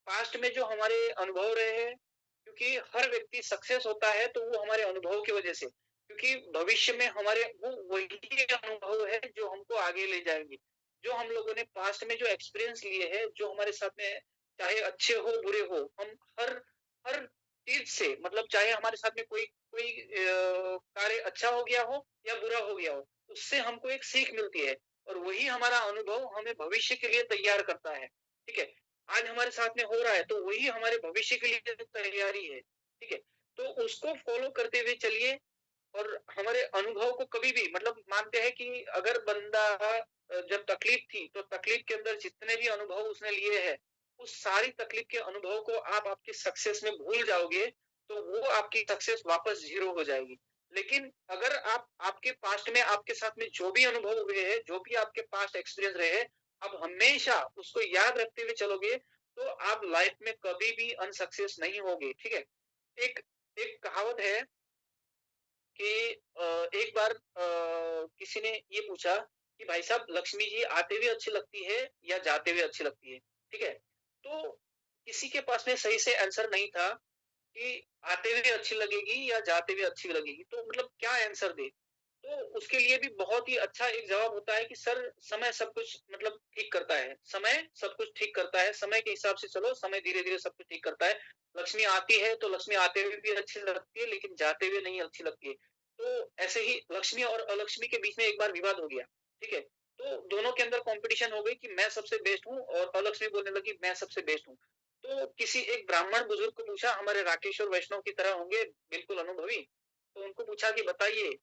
पास्ट में जो हमारे अनुभव रहे हैं, क्योंकि हर व्यक्ति सक्सेस होता है तो वो हमारे अनुभव की वजह से, क्योंकि भविष्य में हमारे वो वही अनुभव है जो हमको आगे ले जाएंगे। जो हम लोगों ने पास्ट में जो एक्सपीरियंस लिए हैं, जो हमारे साथ में चाहे अच्छे हो बुरे हो, हम हर हर चीज से मतलब चाहे हमारे साथ में कोई कोई कार्य अच्छा हो गया हो या बुरा हो गया हो, उससे हमको एक सीख मिलती है और वही हमारा अनुभव हमें भविष्य के लिए तैयार करता है। ठीक है? आज हमारे साथ में हो रहा है तो वही हमारे भविष्य के लिए तैयारी है। ठीक है? तो उसको फॉलो करते हुए चलिए और हमारे अनुभव को कभी भी मतलब मानते हैं कि अगर बंदा जब तकलीफ थी तो तकलीफ के अंदर जितने भी अनुभव उसने लिए हैं, उस सारी तकलीफ के अनुभव को आप आपकी सक्सेस में भूल जाओगे तो वो आपकी सक्सेस वापस जीरो हो जाएगी। लेकिन अगर आप आपके पास्ट में आपके साथ में जो भी अनुभव हुए हैं, जो भी आपके पास्ट एक्सपीरियंस रहे हैं, आप हमेशा उसको याद रखते हुए चलोगे तो आप लाइफ में कभी भी अनसक्सेस नहीं होगे। ठीक है? एक एक कहावत है कि एक बार किसी ने ये पूछा कि भाई साहब लक्ष्मी जी आते हुए अच्छी लगती है या जाते हुए अच्छी लगती है? ठीक है? तो किसी के पास में सही से आंसर नहीं था कि आते हुए अच्छी लगेगी या जाते हुए अच्छी लगेगी, तो मतलब क्या आंसर दे? तो उसके लिए भी बहुत ही अच्छा एक जवाब होता है कि सर समय सब कुछ मतलब ठीक करता है, समय सब कुछ ठीक करता है, समय के हिसाब से चलो, समय धीरे-धीरे सब कुछ ठीक करता है। लक्ष्मी आती है तो लक्ष्मी आते हुए भी अच्छी लगती है, लेकिन जाते हुए नहीं अच्छी लगती है। तो ऐसे ही लक्ष्मी और अलक्ष्मी के बीच में एक बार विवाद हो गया, ठीक है? तो दोनों के अंदर कॉम्पिटिशन हो गई कि मैं सबसे बेस्ट हूँ और अलक्ष्मी बोलने लगी मैं सबसे बेस्ट हूँ। तो किसी एक ब्राह्मण बुजुर्ग को पूछा, हमारे राकेश और वैष्णव की तरह होंगे, बिल्कुल अनुभवी, तो उनको पूछा कि बताइए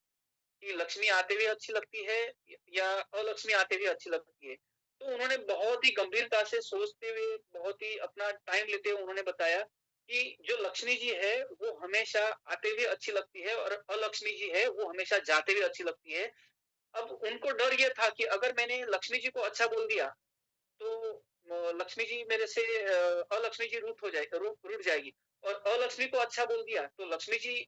कि लक्ष्मी आते हुए अच्छी लगती है या अलक्ष्मी आते हुए अच्छी लगती है? तो उन्होंने बहुत ही गंभीरता से सोचते हुए, बहुत ही अपना टाइम लेते हुए उन्होंने बताया कि जो लक्ष्मी जी है, वो हमेशा आते हुए अच्छी लगती है और अलक्ष्मी जी है, वो हमेशा जाते हुए अच्छी लगती है। अब उनको डर ये था कि अगर मैंने लक्ष्मी जी को अच्छा बोल दिया, तो लक्ष्मी जी मेरे से अलक्ष्मी जी रूठ जाएगी और अलक्ष्मी को अच्छा बोल दिया, तो लक्ष्मी जी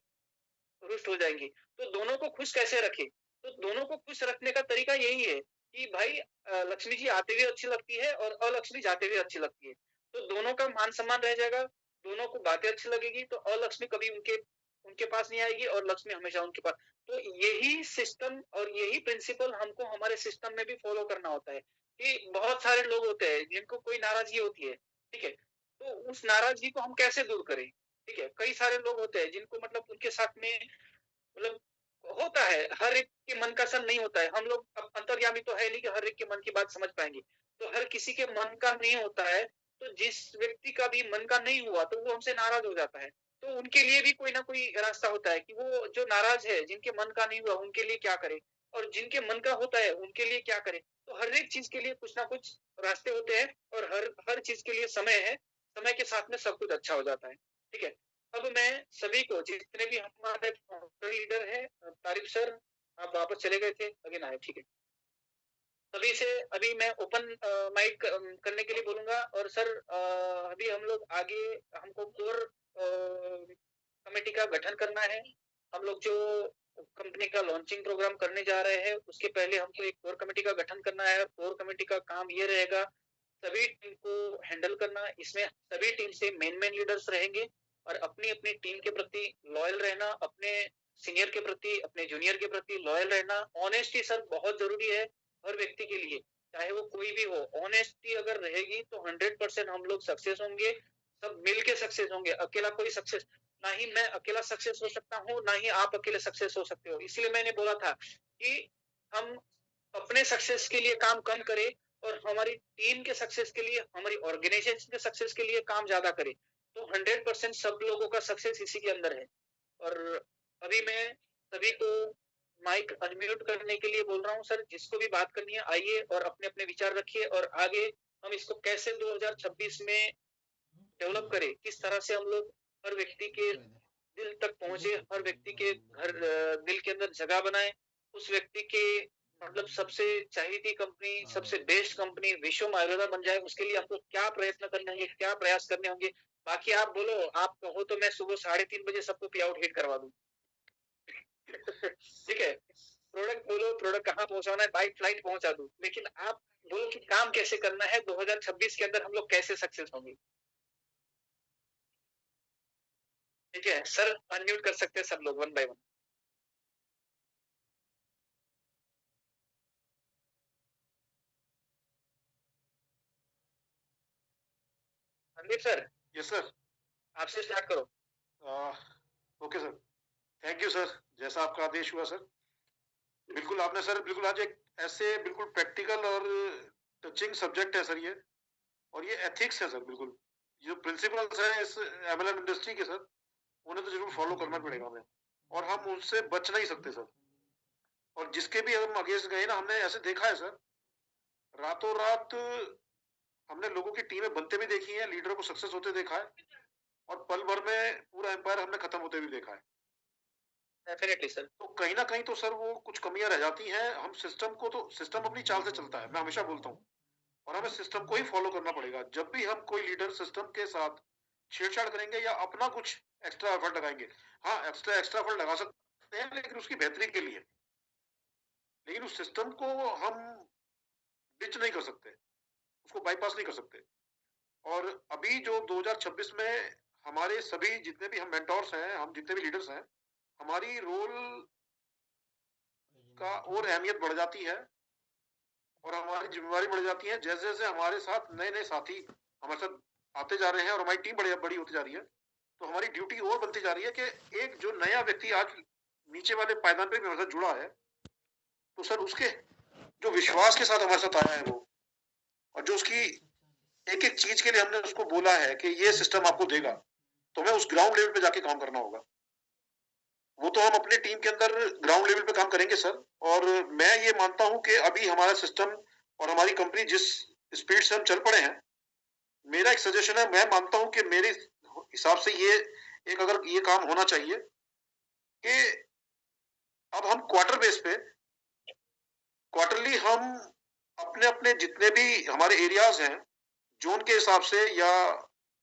रुष्ट हो जाएँगी। तो दोनों को खुश कैसे रखें? तो दोनों को खुश रखने का तरीका यही है कि भाई लक्ष्मी जी आते हुए अच्छी लगती है और अलक्ष्मी जाते हुए अच्छी लगती है। तो दोनों का मान-सम्मान रह जाएगा, दोनों को बातें अच्छी लगेगी, तो अलक्ष्मी कभी उनके उनके पास नहीं आएगी और लक्ष्मी हमेशा उनके पास। तो यही सिस्टम और यही प्रिंसिपल हमको हमारे सिस्टम में भी फॉलो करना होता है कि बहुत सारे लोग होते हैं जिनको कोई नाराज़गी होती है, ठीक है? तो उस नाराज़गी को हम कैसे दूर करें? ठीक है? कई सारे लोग होते हैं जिनको मतलब उनके साथ में मतलब होता है, हर एक के मन का सन नहीं होता है। हम लोग अब अंतर्यामी तो है नहीं कि हर एक के मन की बात समझ पाएँगे। तो हर किसी के मन का नहीं होता है, तो जिस व्यक्ति का भी मन का नहीं हुआ, तो वो हमसे नाराज़ हो जाता है। तो उनके लिए भी कोई ना कोई रास्ता होता है कि वो जो नाराज़ है, जिनके मन का नहीं हुआ, उनके लिए क्या करें? और जिनके मन का होता है, उनके लिए क्या करें? तो हर एक चीज़ के लिए कुछ ना कुछ रास्ते होते हैं और हर हर चीज़ के लिए समय है। समय के साथ में सब कुछ अच्छा हो जाता है। ठीक है? अब मैं सभी को जितने भी हमारे फाउंडर लीडर हैं तारिक सर, आप वापस चले गए थे, अगेन आए, ठीक है। सभी से अभी मैं ओपन माइक करने के लिए बोलूँगा और सर अभी हम लोग आगे हमको कोर कमेटी का गठन करना है। हम लोग जो कंपनी का लॉन्चिंग प्रोग्राम करने जा रहे हैं, उसके पहले हमको एक कोर कमेटी का गठन करना है। कोर कमेटी का काम ये रहेगा, सभी टीम को हैंडल करना। इसमें सभी टीम से मेन लीडर्स रहेंगे और अपनी-अपनी टीम के प्रति लॉयल रहना, अपने सीनियर के प्रति, अपने जूनियर के प्रति लॉयल रहना। ऑनेस्टी सर बहुत ज़रूरी है हर व्यक्ति के लिए, चाहे वो कोई भी हो। ऑनेस्टी अगर रहेगी तो 100% हम लोग सक्सेस होंगे, सब मिल के सक्सेस होंगे। अकेला कोई सक्सेस ना ही मैं अकेला सक्सेस हो सकता हूँ, ना ही आप अकेले सक्सेस हो सकते हो। इसलिए मैंने बोला था कि हम अपने सक्सेस के लिए काम कम करें और हमारी टीम के सक्सेस के लिए, हमारी ऑर्गेनाइजेशन के सक्सेस के लिए काम ज्यादा करें। तो 100% सब लोगों का सक्सेस इसी के अंदर है। और अभी मैं सभी को माइक अनम्यूट करने के लिए बोल रहा हूँ सर, जिसको भी बात करनी है आइए और अपने अपने विचार रखिए और आगे हम इसको कैसे 2026 में डेवलप करें, किस तरह से हम लोग हर व्यक्ति के दिल तक पहुंचे, हर व्यक्ति के घर दिल के अंदर जगह बनाए, उस व्यक्ति के मतलब सबसे चाहती कंपनी, सबसे बेस्ट कंपनी विश्व में आयुर्वेदा बन जाए। उसके लिए आपको क्या प्रयत्न करने होंगे, क्या प्रयास करने होंगे, बाकी आप बोलो। आप कहो तो मैं सुबह 3:30 बजे सबको पे आउट हिट करवा दूं। ठीक है, प्रोडक्ट बोलो, प्रोडक्ट कहाँ पहुंचाना है, बाई फ्लाइट पहुंचा दूं, लेकिन आप बोलो कि काम कैसे करना है, 2026 के अंदर हम लोग कैसे सक्सेस होंगे। ठीक है सर, अनम्यूट कर सकते हैं सब लोग one by one. Sandeep sir. Yes sir. आपसे स्टार्ट करो। Okay sir, thank you sir, जैसा आपका आदेश हुआ सर। बिल्कुल आपने सर बिल्कुल आज एक ऐसे बिल्कुल प्रैक्टिकल और टचिंग सब्जेक्ट है सर ये, और ये एथिक्स है सर। बिल्कुल जो प्रिंसिपल्स हैं इस एमएलएम इंडस्ट्री के सर, उन्हें तो जरूर फॉलो करना पड़ेगा हमें, और हम उनसे बच नहीं सकते सर। और जिसके भी हम अगेंस्ट गए ना, हमने ऐसे देखा है सर, रातों रात हमने लोगों की टीमें बनते भी देखी है, लीडरों को सक्सेस होते देखा है, और पल भर में पूरा एम्पायर हमने खत्म होते भी देखा है। Definitely sir. तो कहीं ना कहीं तो सर वो कुछ कमियां रह जाती हैं। हम सिस्टम को, तो सिस्टम अपनी चाल से चलता है, मैं हमेशा बोलता हूँ, और हमें सिस्टम को ही फॉलो करना पड़ेगा। जब भी हम कोई लीडर सिस्टम के साथ छेड़छाड़ करेंगे या अपना कुछ एक्स्ट्रा एफर्ट लगाएंगे, हाँ एक्स्ट्रा एफर्ट लगा सकते हैं, लेकिन उसकी बेहतरी के लिए। लेकिन उस सिस्टम को हम डिच नहीं कर सकते, उसको बाईपास नहीं कर सकते। और अभी जो 2026 में हमारे सभी जितने भी हम मेंटोर्स हैं, हम जितने भी लीडर्स हैं, हमारी रोल का और अहमियत बढ़ जाती है और हमारी जिम्मेवारी बढ़ जाती है। जैसे जैसे हमारे साथ नए नए साथी हमारे साथ आते जा रहे हैं और हमारी टीम बड़ी बड़ी होती जा रही है, तो हमारी ड्यूटी और बनती जा रही है कि एक जो नया व्यक्ति आज नीचे वाले पायदान पे भी हमारे साथ जुड़ा है, तो सर उसके जो विश्वास के साथ हमारे साथ आया है वो, और जो उसकी एक एक चीज के लिए हमने उसको बोला है कि ये सिस्टम आपको देगा, तो हमें उस ग्राउंड लेवल पे जाके काम करना होगा। वो तो हम अपने टीम के अंदर ग्राउंड लेवल पे काम करेंगे सर। और मैं ये मानता हूं कि अभी हमारा सिस्टम और हमारी कंपनी जिस स्पीड से हम चल पड़े हैं, मेरा एक सजेशन है, मैं मानता हूं कि मेरे हिसाब से ये एक अगर ये काम होना चाहिए कि अब हम क्वार्टर बेस पे, क्वार्टरली हम अपने अपने जितने भी हमारे एरियाज हैं, जोन के हिसाब से या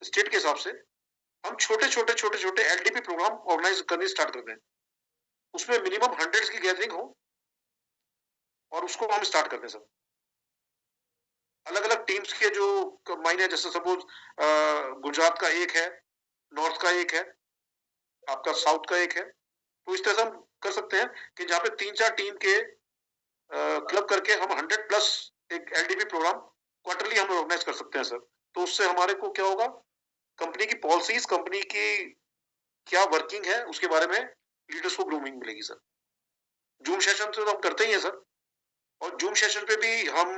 स्टेट के हिसाब से, हम छोटे छोटे एलडीपी प्रोग्राम ऑर्गेनाइज करने स्टार्ट कर दें। उसमें मिनिमम हंड्रेड्स की गैदरिंग हो और उसको हम स्टार्ट कर दें सर। अलग अलग टीम्स के जो मायने, जैसे सपोज गुजरात का एक है, नॉर्थ का एक है, आपका साउथ का एक है, तो इस तरह से हम कर सकते हैं कि जहाँ पे 3-4 टीम के क्लब करके हम 100+ एक एलडीपी प्रोग्राम क्वार्टरली हम ऑर्गेनाइज कर सकते हैं सर। तो उससे हमारे को क्या होगा, कंपनी की पॉलिसीज, कंपनी की क्या वर्किंग है, उसके बारे में लीडर्स को ग्रूमिंग मिलेगी सर। जूम सेशन तो हम करते ही हैं सर, और जूम सेशन पे भी हम,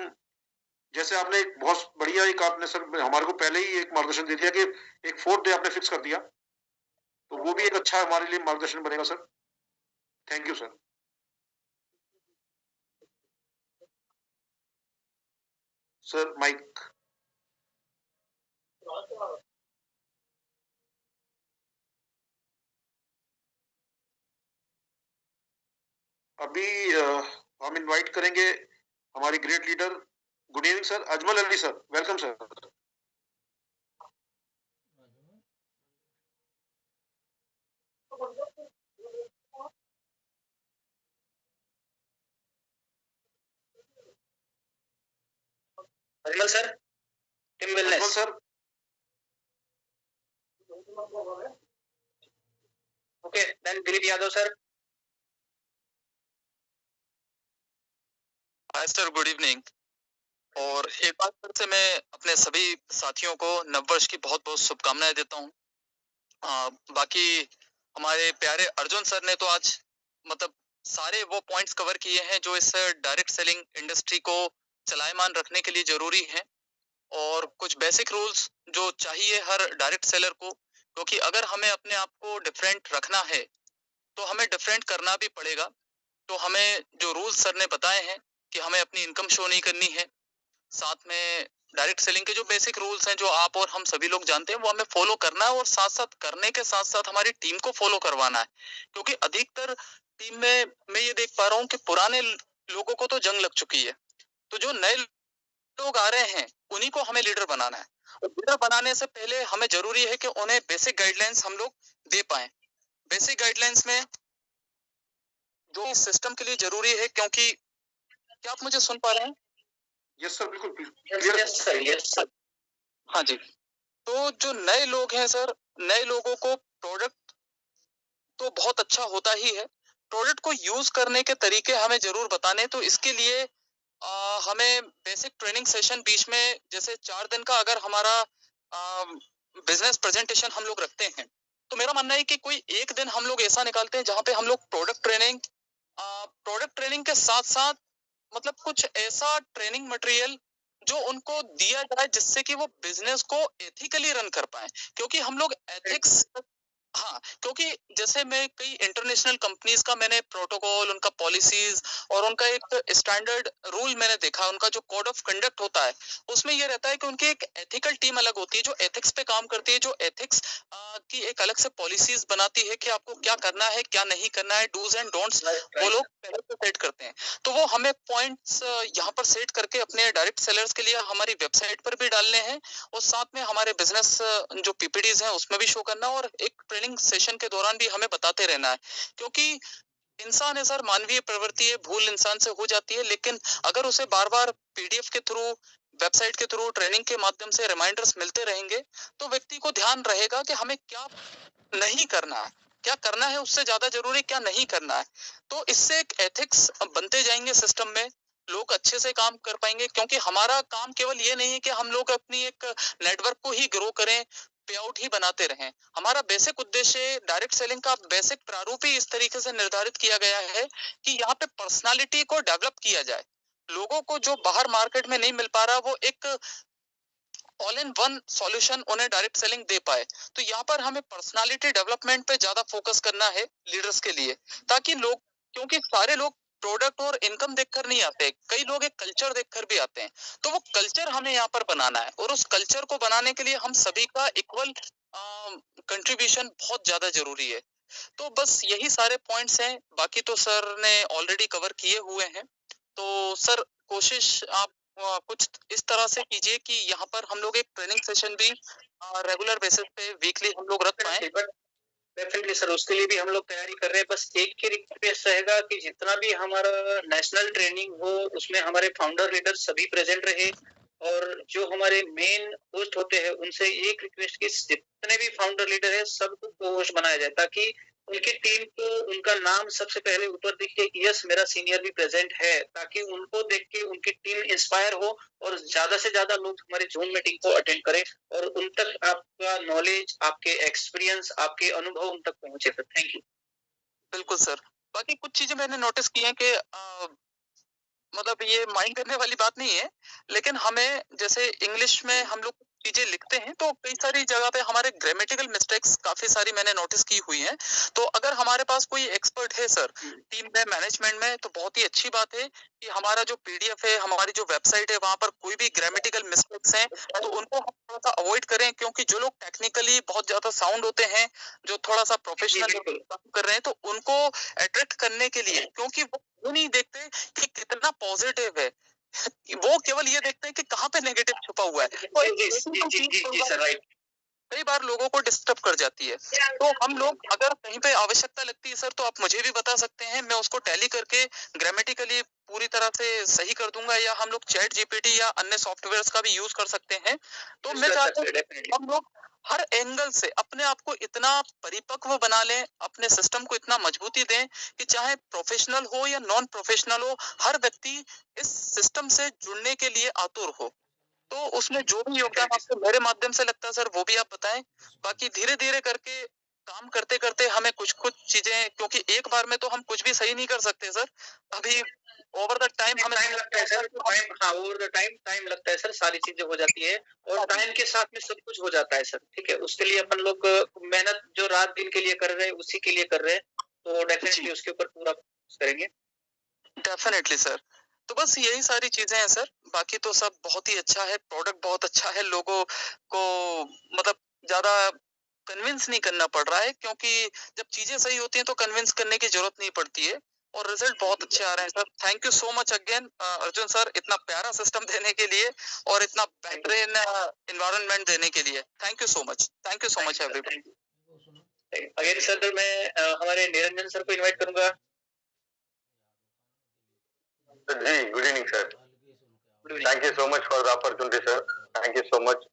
जैसे आपने एक बहुत बढ़िया एक आपने सर हमारे को पहले ही एक मार्गदर्शन दे दिया कि एक 4th डे आपने फिक्स कर दिया, तो वो भी एक अच्छा हमारे लिए मार्गदर्शन बनेगा sir. Thank you sir. Sir mike. अभी हम इनवाइट करेंगे हमारी great leader, good evening sir, Ajmal Ali sir, welcome sir. Ajmal sir, team Ajmal wellness. Sir, okay, then Dilip Yadav sir. Hi sir, good evening. और एक बार फिर से मैं अपने सभी साथियों को नववर्ष की बहुत बहुत शुभकामनाएं देता हूँ। बाकी हमारे प्यारे अर्जुन सर ने तो आज मतलब सारे वो पॉइंट्स कवर किए हैं जो इस डायरेक्ट सेलिंग इंडस्ट्री को चलायमान रखने के लिए जरूरी हैं, और कुछ बेसिक रूल्स जो चाहिए हर डायरेक्ट सेलर को, क्योंकि अगर हमें अपने आप को डिफरेंट रखना है तो हमें डिफरेंट करना भी पड़ेगा। तो हमें जो रूल्स सर ने बताए हैं कि हमें अपनी इनकम शो नहीं करनी है, साथ में डायरेक्ट सेलिंग के जो बेसिक रूल्स हैं जो आप और हम सभी लोग जानते हैं वो हमें फॉलो करना है, और साथ साथ करने के साथ साथ हमारी टीम को फॉलो करवाना है। क्योंकि अधिकतर टीम में मैं ये देख पा रहा हूँ कि पुराने लोगों को तो जंग लग चुकी है, तो जो नए लोग आ रहे हैं उन्हीं को हमें लीडर बनाना है। और लीडर बनाने से पहले हमें जरूरी है कि उन्हें बेसिक गाइडलाइंस हम लोग दे पाए। बेसिक गाइडलाइंस में जो सिस्टम के लिए जरूरी है, क्योंकि क्या आप मुझे सुन पा रहे हैं? यस सर, बिल्कुल यस सर, यस सर। हाँ जी। तो जो नए लोग हैं सर, नए लोगों को प्रोडक्ट तो बहुत अच्छा होता ही है, प्रोडक्ट को यूज करने के तरीके हमें जरूर बताने। तो इसके लिए हमें बेसिक ट्रेनिंग सेशन बीच में, जैसे 4 दिन का अगर हमारा बिजनेस प्रेजेंटेशन हम लोग रखते हैं, तो मेरा मानना है कि कोई एक दिन हम लोग ऐसा निकालते हैं जहां पे हम लोग प्रोडक्ट ट्रेनिंग के साथ साथ मतलब कुछ ऐसा ट्रेनिंग मटेरियल जो उनको दिया जाए जिससे कि वो बिजनेस को एथिकली रन कर पाए। क्योंकि हम लोग एथिक्स, हाँ, क्योंकि जैसे मैं कई इंटरनेशनल कंपनीज का मैंने प्रोटोकॉल, उनका पॉलिसीज और उनका एक स्टैंडर्ड रूल मैंने देखा, उनका जो कोड ऑफ कंडक्ट होता है उसमें ये रहता है कि उनकी एक एथिकल टीम अलग होती है जो एथिक्स पे काम करती है, जो एथिक्स की एक अलग से पॉलिसीज बनाती है कि आपको क्या करना है क्या नहीं करना है, डूज एंड डोंट्स वो लोग पहले से सेट करते हैं। तो वो हमें पॉइंट्स यहाँ पर सेट करके अपने डायरेक्ट सेलर्स के लिए हमारी वेबसाइट पर भी डालने हैं, और साथ में हमारे बिजनेस जो पीपीडीज हैं उसमें भी शो करना, और एक ट्रेनिंग सेशन के दौरान भी हमें बताते रहना है। क्योंकि इंसान है सर, मानवीय प्रवृत्ति है, भूल इंसान से हो जाती है, लेकिन अगर उसे बार बार पीडीएफ के थ्रू, वेबसाइट के थ्रू, ट्रेनिंग के माध्यम से रिमाइंडर्स मिलते रहेंगे तो व्यक्ति को ध्यान रहेगा कि हमें क्या नहीं करना है, क्या करना है, उससे ज्यादा जरूरी क्या नहीं करना है। तो इससे एक एथिक्स बनते जाएंगे सिस्टम में, लोग अच्छे से काम कर पाएंगे। क्योंकि हमारा काम केवल ये नहीं है कि हम लोग अपनी एक नेटवर्क को ही ग्रो करें, पे आउट ही बनाते रहें। हमारा बेसिक उद्देश्य, डायरेक्ट सेलिंग का बेसिक प्रारूप ही इस तरीके से निर्धारित किया गया है कि यहाँ पे पर्सनालिटी को डेवलप किया जाए। लोगों को जो बाहर मार्केट में नहीं मिल पा रहा, वो एक ऑल इन वन सॉल्यूशन उन्हें डायरेक्ट सेलिंग दे पाए। तो यहाँ पर हमें पर्सनालिटी डेवलपमेंट पे ज्यादा फोकस करना है लीडर्स के लिए, ताकि लोग, क्योंकि सारे लोग प्रोडक्ट और इनकम देखकर नहीं आते, कई लोग एक कल्चर देखकर भी आते हैं। तो वो कल्चर हमें यहाँ पर बनाना है, और उस कल्चर को बनाने के लिए हम सभी का इक्वल कंट्रीब्यूशन बहुत ज्यादा जरूरी है। तो बस यही सारे पॉइंट्स हैं, बाकी तो सर ने ऑलरेडी कवर किए हुए हैं। तो सर कोशिश आप कुछ इस तरह से कीजिए कि यहाँ पर हम लोग एक ट्रेनिंग सेशन भी रेगुलर बेसिस पे वीकली हम लोग रख पाए। डेफिनेटली सर, उसके लिए भी हम लोग तैयारी कर रहे हैं। बस एक ही रिक्वेस्ट रहेगा कि जितना भी हमारा नेशनल ट्रेनिंग हो उसमें हमारे फाउंडर लीडर सभी प्रेजेंट रहे, और जो हमारे मेन होस्ट होते हैं उनसे एक रिक्वेस्ट कि जितने भी फाउंडर लीडर है सबको को होस्ट बनाया जाए, ताकि उनकी टीम को उनका नाम सबसे पहले ऊपर दिखे कि यस मेरा सीनियर भी प्रेजेंट है, ताकि उनको देख के उनकी टीम इंस्पायर हो और ज्यादा से ज्यादा लोग हमारे जूम मीटिंग को अटेंड करें, और उन तक आपका नॉलेज, आपके एक्सपीरियंस, आपके अनुभव उन तक पहुंचे सर। Thank you. बिल्कुल सर। बाकी कुछ चीजें मैंने नोटिस की हैं कि मतलब ये माइंड करने वाली बात नहीं है, लेकिन हमें जैसे इंग्लिश में हम लोग चीजें लिखते हैं तो कई सारी जगह पे हमारे ग्रामेटिकल मिस्टेक्स काफी सारी मैंने नोटिस की हुई हैं। तो अगर हमारे पास कोई एक्सपर्ट है सर टीम में, मैनेजमेंट में, तो बहुत ही अच्छी बात है कि हमारा जो पीडीएफ है, हमारी जो वेबसाइट है, वहां पर कोई भी ग्रामेटिकल मिस्टेक्स हैं तो उनको हम थोड़ा सा अवॉइड करें। क्योंकि जो लोग टेक्निकली बहुत ज्यादा साउंड होते हैं, जो थोड़ा सा प्रोफेशनल काम कर रहे हैं, तो उनको अट्रैक्ट करने के लिए, क्योंकि वो नहीं देखते कि कितना पॉजिटिव है, वो केवल ये देखते हैं कि कहाँ पे नेगेटिव छुपा हुआ है। जी सर, राइट। कई बार लोगों को डिस्टर्ब कर जाती है। तो हम लोग अगर कहीं पे आवश्यकता लगती है सर, तो आप मुझे भी बता सकते हैं, मैं उसको टैली करके ग्रामेटिकली पूरी तरह से सही कर दूंगा, या हम लोग चैट जीपीटी या अन्य सॉफ्टवेयर्स का भी यूज कर सकते हैं। तो मैं चाहता हूँ हम लोग हर एंगल से अपने आप को इतना परिपक्व बना लें, अपने सिस्टम को इतना मजबूती दें कि चाहे प्रोफेशनल हो या नॉन प्रोफेशनल हो, हर व्यक्ति इस सिस्टम से जुड़ने के लिए आतुर हो। तो उसमें जो भी योगदान आपको मेरे माध्यम से लगता है सर, वो भी आप बताएं। बाकी धीरे धीरे करके काम करते करते हमें कुछ कुछ चीजें, क्योंकि एक बार में तो हम कुछ भी सही नहीं कर सकते सर, अभी ओवर द टाइम हमें टाइम लगता है सर, टाइम, हाँ, ओवर द टाइम लगता है सर, सारी चीजें हो जाती है और टाइम के साथ में सब कुछ हो जाता है सर। ठीक है, उसके लिए अपन लोग मेहनत जो रात दिन के लिए कर रहे हैं उसी के लिए कर रहे हैं, तो डेफिनेटली उसके ऊपर पूरा करेंगे। Definitely sir. तो बस यही सारी चीजें हैं सर, बाकी तो सब बहुत ही अच्छा है, प्रोडक्ट बहुत अच्छा है, लोगों को मतलब ज्यादा कन्विंस नहीं करना पड़ रहा है, क्योंकि जब चीजें सही होती हैं तो कन्विंस करने की जरूरत नहीं पड़ती है, और रिजल्ट बहुत अच्छे आ रहे हैं sir. Thank you so much again Arjun sir, इतना प्यारा सिस्टम देने के लिए और इतना बेहतरीन एनवायरनमेंट देने के लिए। Thank you so much, thank you so much everybody. Again sir, मैं हमारे निरंजन सर को इनवाइट करूंगा। जी, good evening sir. Thank you so much for the opportunity sir. Thank you so much.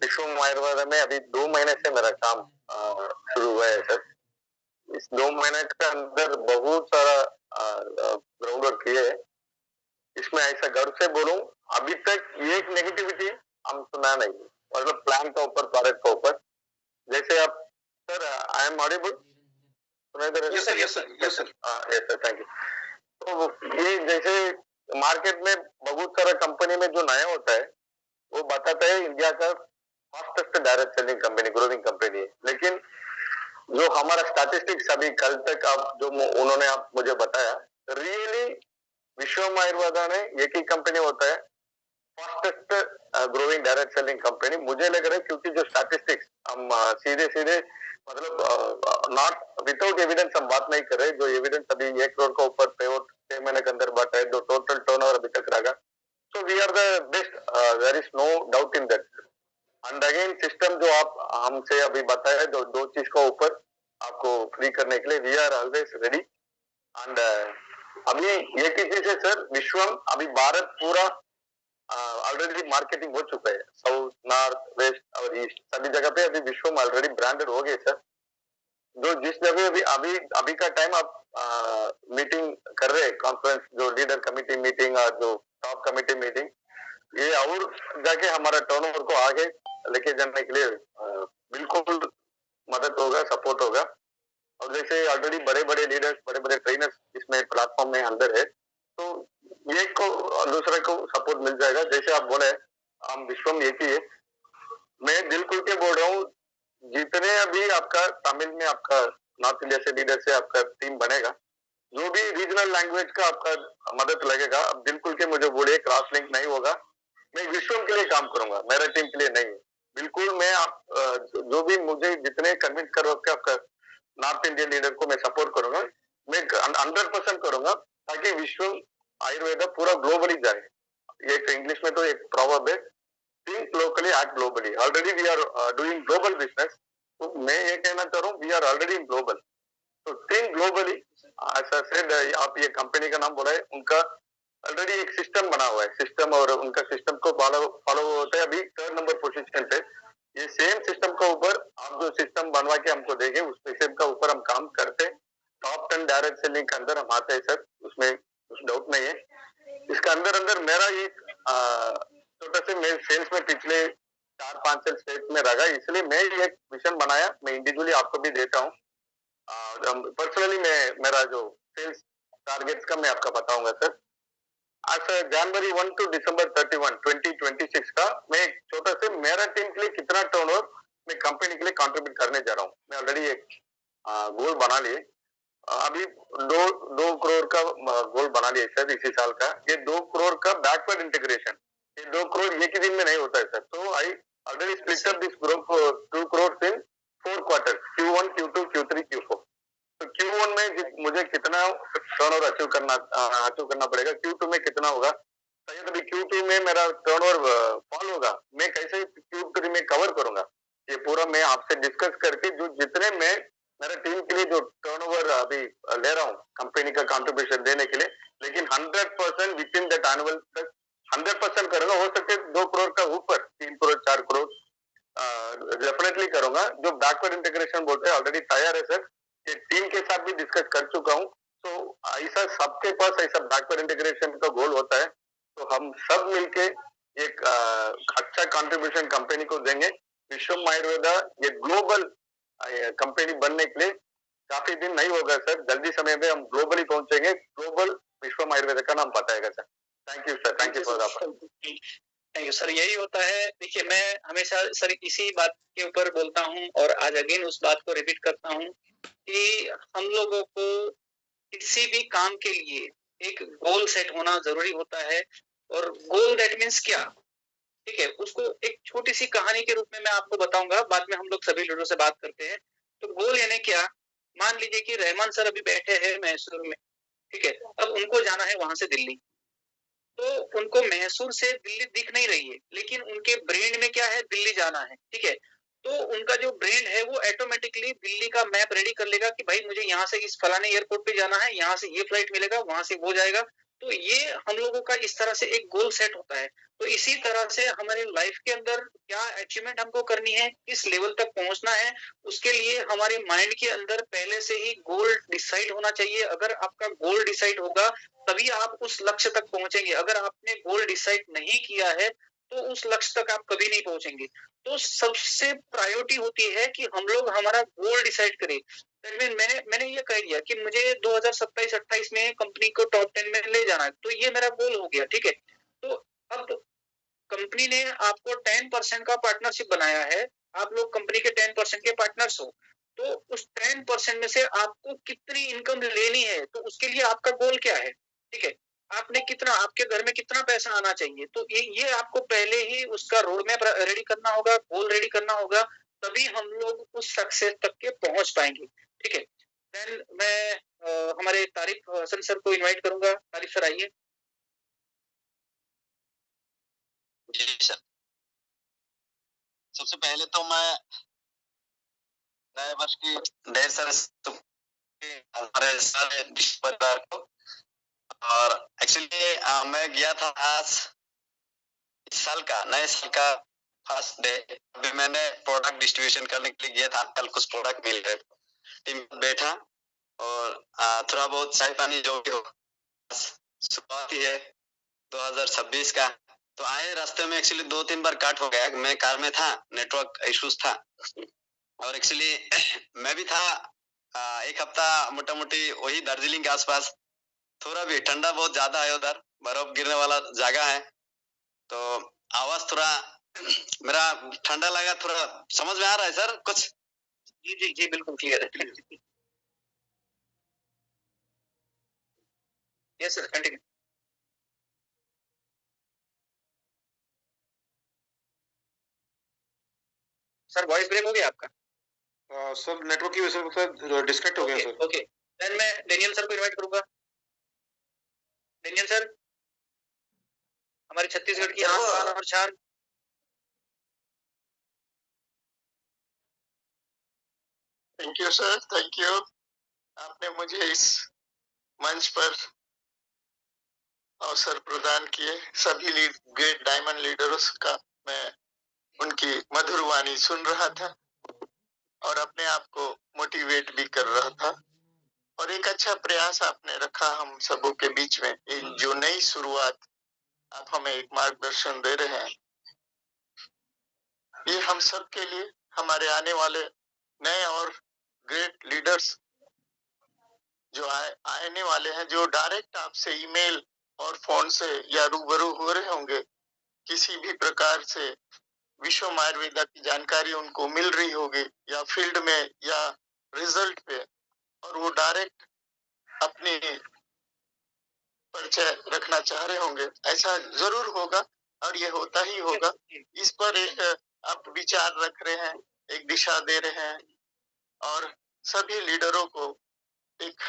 Vishwam Ayurveda में अभी 2 महीने से मेरा काम शुरू हुआ है सर। इस 2 महीने के अंदर बहुत सारा ग्राउंड वर्क किए है। इसमें ऐसा गर्व से बोलूं, अभी तक एक नेगेटिविटी हम सुना नहीं, मतलब प्लान का ऊपर, प्रोडक्ट का ऊपर। जैसे आप सर, आई एम ऑडिबल? सुनाई दे रहा है? Yes sir, yes sir, yes sir. Yes sir, thank you. तो ये जैसे मार्केट में बहुत सारा कंपनी में जो नया होता है वो बताता है इंडिया का fastest direct selling company, growing company है, लेकिन जो हमारा स्टैटिस्टिक्स अभी कल तक आप जो उन्होंने आप मुझे बताया, रियली विश्वम आयुर्वेदा ने एक ही कंपनी होता है fastest growing direct selling company. मुझे लग रहा है क्योंकि जो स्टैटिस्टिक्स हम सीधे सीधे मतलब नॉट विदाउट एविडेंस हम बात नहीं कर रहे, जो एविडेंस अभी 1 करोड़ का ऊपर पेआउट 6 महीने के अंदर बात है, जो टोटल टर्नओवर अभी तक रहा, so we are the best, there is no doubt in that. And again system जो आप हमसे अभी बताया, जो 2 चीज का ऊपर आपको फ्री करने के लिए, we are always ready. And अभी एक ही चीज है सर, विश्वम अभी भारत पूरा ऑलरेडी मार्केटिंग हो चुका है, साउथ, नॉर्थ, वेस्ट और ईस्ट सभी जगह पे अभी विश्वम ऑलरेडी ब्रांडेड हो गए सर। जो जिस जगह अभी का टाइम आप मीटिंग कर रहे हैं, कॉन्फ्रेंस, जो लीडर कमिटी मीटिंग और जो टॉप कमिटी मीटिंग, ये और जाके हमारा टर्नओवर को आगे लेके जाने के लिए बिल्कुल मदद होगा, सपोर्ट होगा। और जैसे ऑलरेडी बड़े बड़े लीडर्स, बड़े बड़े ट्रेनर्स इसमें प्लेटफॉर्म में अंदर है, तो एक को और दूसरे को सपोर्ट मिल जाएगा। जैसे आप बोले हम विश्वम एक ही है, मैं दिल खुल के बोल रहा हूँ, जितने अभी आपका तमिल में आपका नॉर्थ इंडिया से लीडर से आपका टीम बनेगा, जो भी रीजनल लैंग्वेज का आपका मदद लगेगा, अब दिल खुल के मुझे बोलिए, क्रॉस लिंक नहीं होगा, मैं विश्वम के लिए काम करूंगा, मेरा टीम के लिए नहीं है। बिल्कुल मैं आप जो भी मुझे जितने कन्विंस करो के आपका नॉर्थ इंडियन लीडर को मैं सपोर्ट करूंगा, मैं 100% करूंगा, ताकि विश्वम आयुर्वेदा पूरा ग्लोबली जाए। एक इंग्लिश में तो एक प्रॉवर्ब है, think locally act globally. Already we are doing global business, तो मैं ये कहना चाह रहा हूँ, we are already in global, तो थिंक ग्लोबली। ऐसा सेड, आप ये कंपनी का नाम बोला है, उनका ऑलरेडी एक सिस्टम बना हुआ है, सिस्टम, और उनका सिस्टम को फॉलो होता है, अभी 3rd नंबर पोजीशन पे। ये सेम सिस्टम के ऊपर आप जो सिस्टम बनवा के हमको देंगे, उस सिस्टम का ऊपर हम काम करते हैं, टॉप 10 डायरेक्ट सेलिंग के अंदर हम आते हैं सर, उसमें कुछ डाउट नहीं है। इसका अंदर मेरा एक छोटा से, मैं सेल्स में पिछले 4-5 साल सेल्स में रहा, इसलिए मैं एक मिशन बनाया, मैं इंडिविजुअली आपको भी देता हूँ। पर्सनली मेरा जो सेल्स टारगेट्स का मैं आपका बताऊंगा सर। आज जनवरी 1 to दिसंबर 31, 2026 का मैं एक छोटा से मेरा टीम के लिए कितना टर्नओवर मैं कंपनी के लिए कंट्रीब्यूट करने जा रहा हूँ। मैं ऑलरेडी एक गोल बना लिए, अभी 2 करोड़ का गोल बना लिया सर इसी साल का। ये 2 करोड़ का बैकवर्ड इंटीग्रेशन, ये 2 करोड़ एक ही दिन में नहीं होता है सर। तो I already split up this group 2 crore in 4 quarter, Q1, Q2, Q3, Q4। तो Q1 में मुझे कितना टर्नओवर अचीव करना पड़ेगा, Q2 में कितना होगा, शायद अभी Q2 में मेरा टर्नओवर फॉल होगा, मैं कैसे Q3 में कवर करूंगा, मैं आपसे डिस्कस करके जो जितने मैं मेरे टीम के लिए जो टर्नओवर अभी ले रहा हूँ कंपनी का कंट्रीब्यूशन देने के लिए, लेकिन 100% विद इन दैट एनुअल 100% करूंगा। हो सकते 2 करोड़ का ऊपर 3 करोड़ 4 करोड़ डेफिनेटली करूंगा। जो बैकवर्ड इंटीग्रेशन बोलते हैं ऑलरेडी तैयार है सर, ये टीम के साथ भी डिस्कस कर चुका हूँ। तो ऐसा सबके पास ऐसा बैकवर्ड इंटीग्रेशन का गोल होता है, तो हम सब मिलके एक अच्छा कंट्रीब्यूशन कंपनी को देंगे। विश्वम आयुर्वेदा ये ग्लोबल कंपनी बनने के लिए काफी दिन नहीं होगा सर, जल्दी समय में हम ग्लोबली पहुंचेंगे। ग्लोबल विश्वम आयुर्वेदा का नाम बताएगा sir. Thank you sir, thank you for thank you sir. यही होता है, देखिए मैं हमेशा सर इसी बात के ऊपर बोलता हूँ और आज अगेन उस बात को रिपीट करता हूँ कि हम लोगों को किसी भी काम के लिए एक गोल सेट होना जरूरी होता है। और गोल दैट मीन्स क्या, ठीक है, उसको एक छोटी सी कहानी के रूप में मैं आपको बताऊंगा, बाद में हम लोग सभी लोगों से बात करते हैं। तो गोल यानी क्या, मान लीजिए कि रहमान सर अभी बैठे हैं मैसूर में, ठीक है, अब उनको जाना है वहां से दिल्ली। तो उनको मैसूर से दिल्ली दिख नहीं रही है, लेकिन उनके ब्रेन में क्या है, दिल्ली जाना है, ठीक है। तो उनका जो ब्रेन है वो ऑटोमेटिकली दिल्ली का मैप रेडी कर लेगा कि भाई मुझे यहाँ से इस फलाने एयरपोर्ट पे जाना है, यहाँ से ये फ्लाइट मिलेगा, वहां से वो जाएगा। तो ये हम लोगों का इस तरह से एक गोल सेट होता है। तो इसी तरह से हमारे लाइफ के अंदर क्या अचीवमेंट हमको करनी है, किस लेवल तक पहुंचना है, उसके लिए हमारे माइंड के अंदर पहले से ही गोल डिसाइड होना चाहिए। अगर आपका गोल डिसाइड होगा तभी आप उस लक्ष्य तक पहुंचेंगे। अगर आपने गोल डिसाइड नहीं किया है तो उस लक्ष्य तक आप कभी नहीं पहुंचेंगे। तो सबसे प्रायोरिटी होती है कि हम लोग हमारा गोल डिसाइड करें। मैंने ये कह दिया कि मुझे 2027-28 में कंपनी को टॉप 10 में ले जाना है, तो ये मेरा गोल हो गया, ठीक है। तो अब कंपनी ने आपको 10% का पार्टनरशिप बनाया है, आप लोग कंपनी के 10% के पार्टनर्स हो। तो उस 10% में से आपको कितनी इनकम लेनी है, तो उसके लिए आपका गोल क्या है, ठीक है। आपने कितना, आपके घर में कितना पैसा आना चाहिए, तो ये आपको पहले ही उसका रोड मैप रेडी करना होगा, गोल रेडी करना होगा, तभी हम लोग उस सक्सेस तक के पहुंच पाएंगे, ठीक है। देन मैं हमारे तारिक हसन सर को इनवाइट करूंगा। तारिक सर आइए। जी सर, सबसे पहले तो मैं नए वर्ष की ढेर सारे हमारे सारे परिवार को, और एक्चुअली मैं गया था आज इस साल का, नए साल का फर्स्ट डे। अभी मैंने प्रोडक्ट डिस्ट्रीब्यूशन करने के लिए गया था, कल कुछ प्रोडक्ट मिल गए, टीम बैठा और थोड़ा बहुत चाय पानी जो भी हो, शुरुआत ही है 2026 का। तो आए रास्ते में एक्चुअली 2-3 बार कट हो गया, मैं कार में था, नेटवर्क इश्यूज था, और एक्चुअली मैं भी था एक हफ्ता मोटा मोटी वही दार्जिलिंग के आसपास। थोड़ा भी ठंडा बहुत ज्यादा है उधर, बर्फ गिरने वाला जगह है, तो आवाज थोड़ा मेरा ठंडा लगा। थोड़ा समझ में आ रहा है सर कुछ? जी जी जी बिल्कुल क्लियर है। Yes sir, continue. Sir voice break हो गया आपका? सर नेटवर्क की वजह से डिस्कनेक्ट हो गया सर। ओके, देन मैं डेनियल सर को इनवाइट करूंगा। डेनियल सर, हमारी छत्तीसगढ़ की आन और शान। Thank you sir, thank you. आपने मुझे इस मंच पर अवसर प्रदान किए। सभी ग्रेट डायमंड लीडर्स का मैं उनकी मधुर वाणी सुन रहा था और अपने आप को मोटिवेट भी कर रहा था, और एक अच्छा प्रयास आपने रखा हम सबों के बीच में। एक जो नई शुरुआत आप हमें एक मार्गदर्शन दे रहे हैं, ये हम सब के लिए, हमारे आने वाले नए और ग्रेट लीडर्स जो आने वाले हैं, जो डायरेक्ट आपसे ईमेल और फोन से या रूबरू हो रहे होंगे, किसी भी प्रकार से विश्व आयुर्वेदा की जानकारी उनको मिल रही होगी या फील्ड में या रिजल्ट पे, और वो डायरेक्ट अपनी परिचय रखना चाह रहे होंगे, ऐसा जरूर होगा और ये होता ही होगा। इस पर एक आप विचार रख रहे हैं, एक दिशा दे रहे हैं, और सभी लीडरों को एक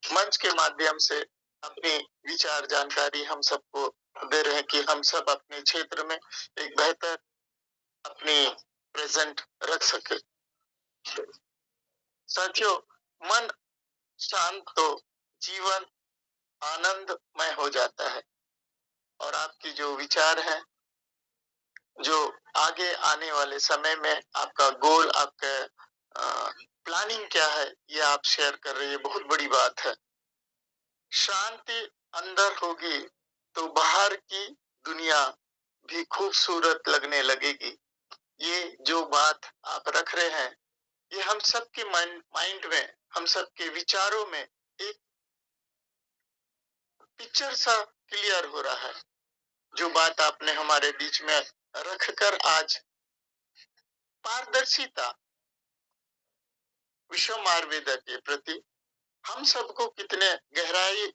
मंच के माध्यम से अपनी विचार जानकारी हम सबको दे रहे हैं कि हम सब अपने क्षेत्र में एक बेहतर अपनी प्रेजेंट रख सके। साथियों, मन शांत तो जीवन आनंदमय हो जाता है और आपकी जो विचार है, जो आगे आने वाले समय में आपका गोल, आपका प्लानिंग क्या है, ये आप शेयर कर रही है, बहुत बड़ी बात है। शांति अंदर होगी तो बाहर की दुनिया भी खूबसूरत लगने लगेगी। ये जो बात आप रख रहे हैं, ये हम सबके माइंड में, हम सबके विचारों में एक पिक्चर सा क्लियर हो रहा है। जो बात आपने हमारे बीच में रखकर आज पारदर्शिता विश्व आयुर्वेदा के प्रति हम सबको कितने गहराई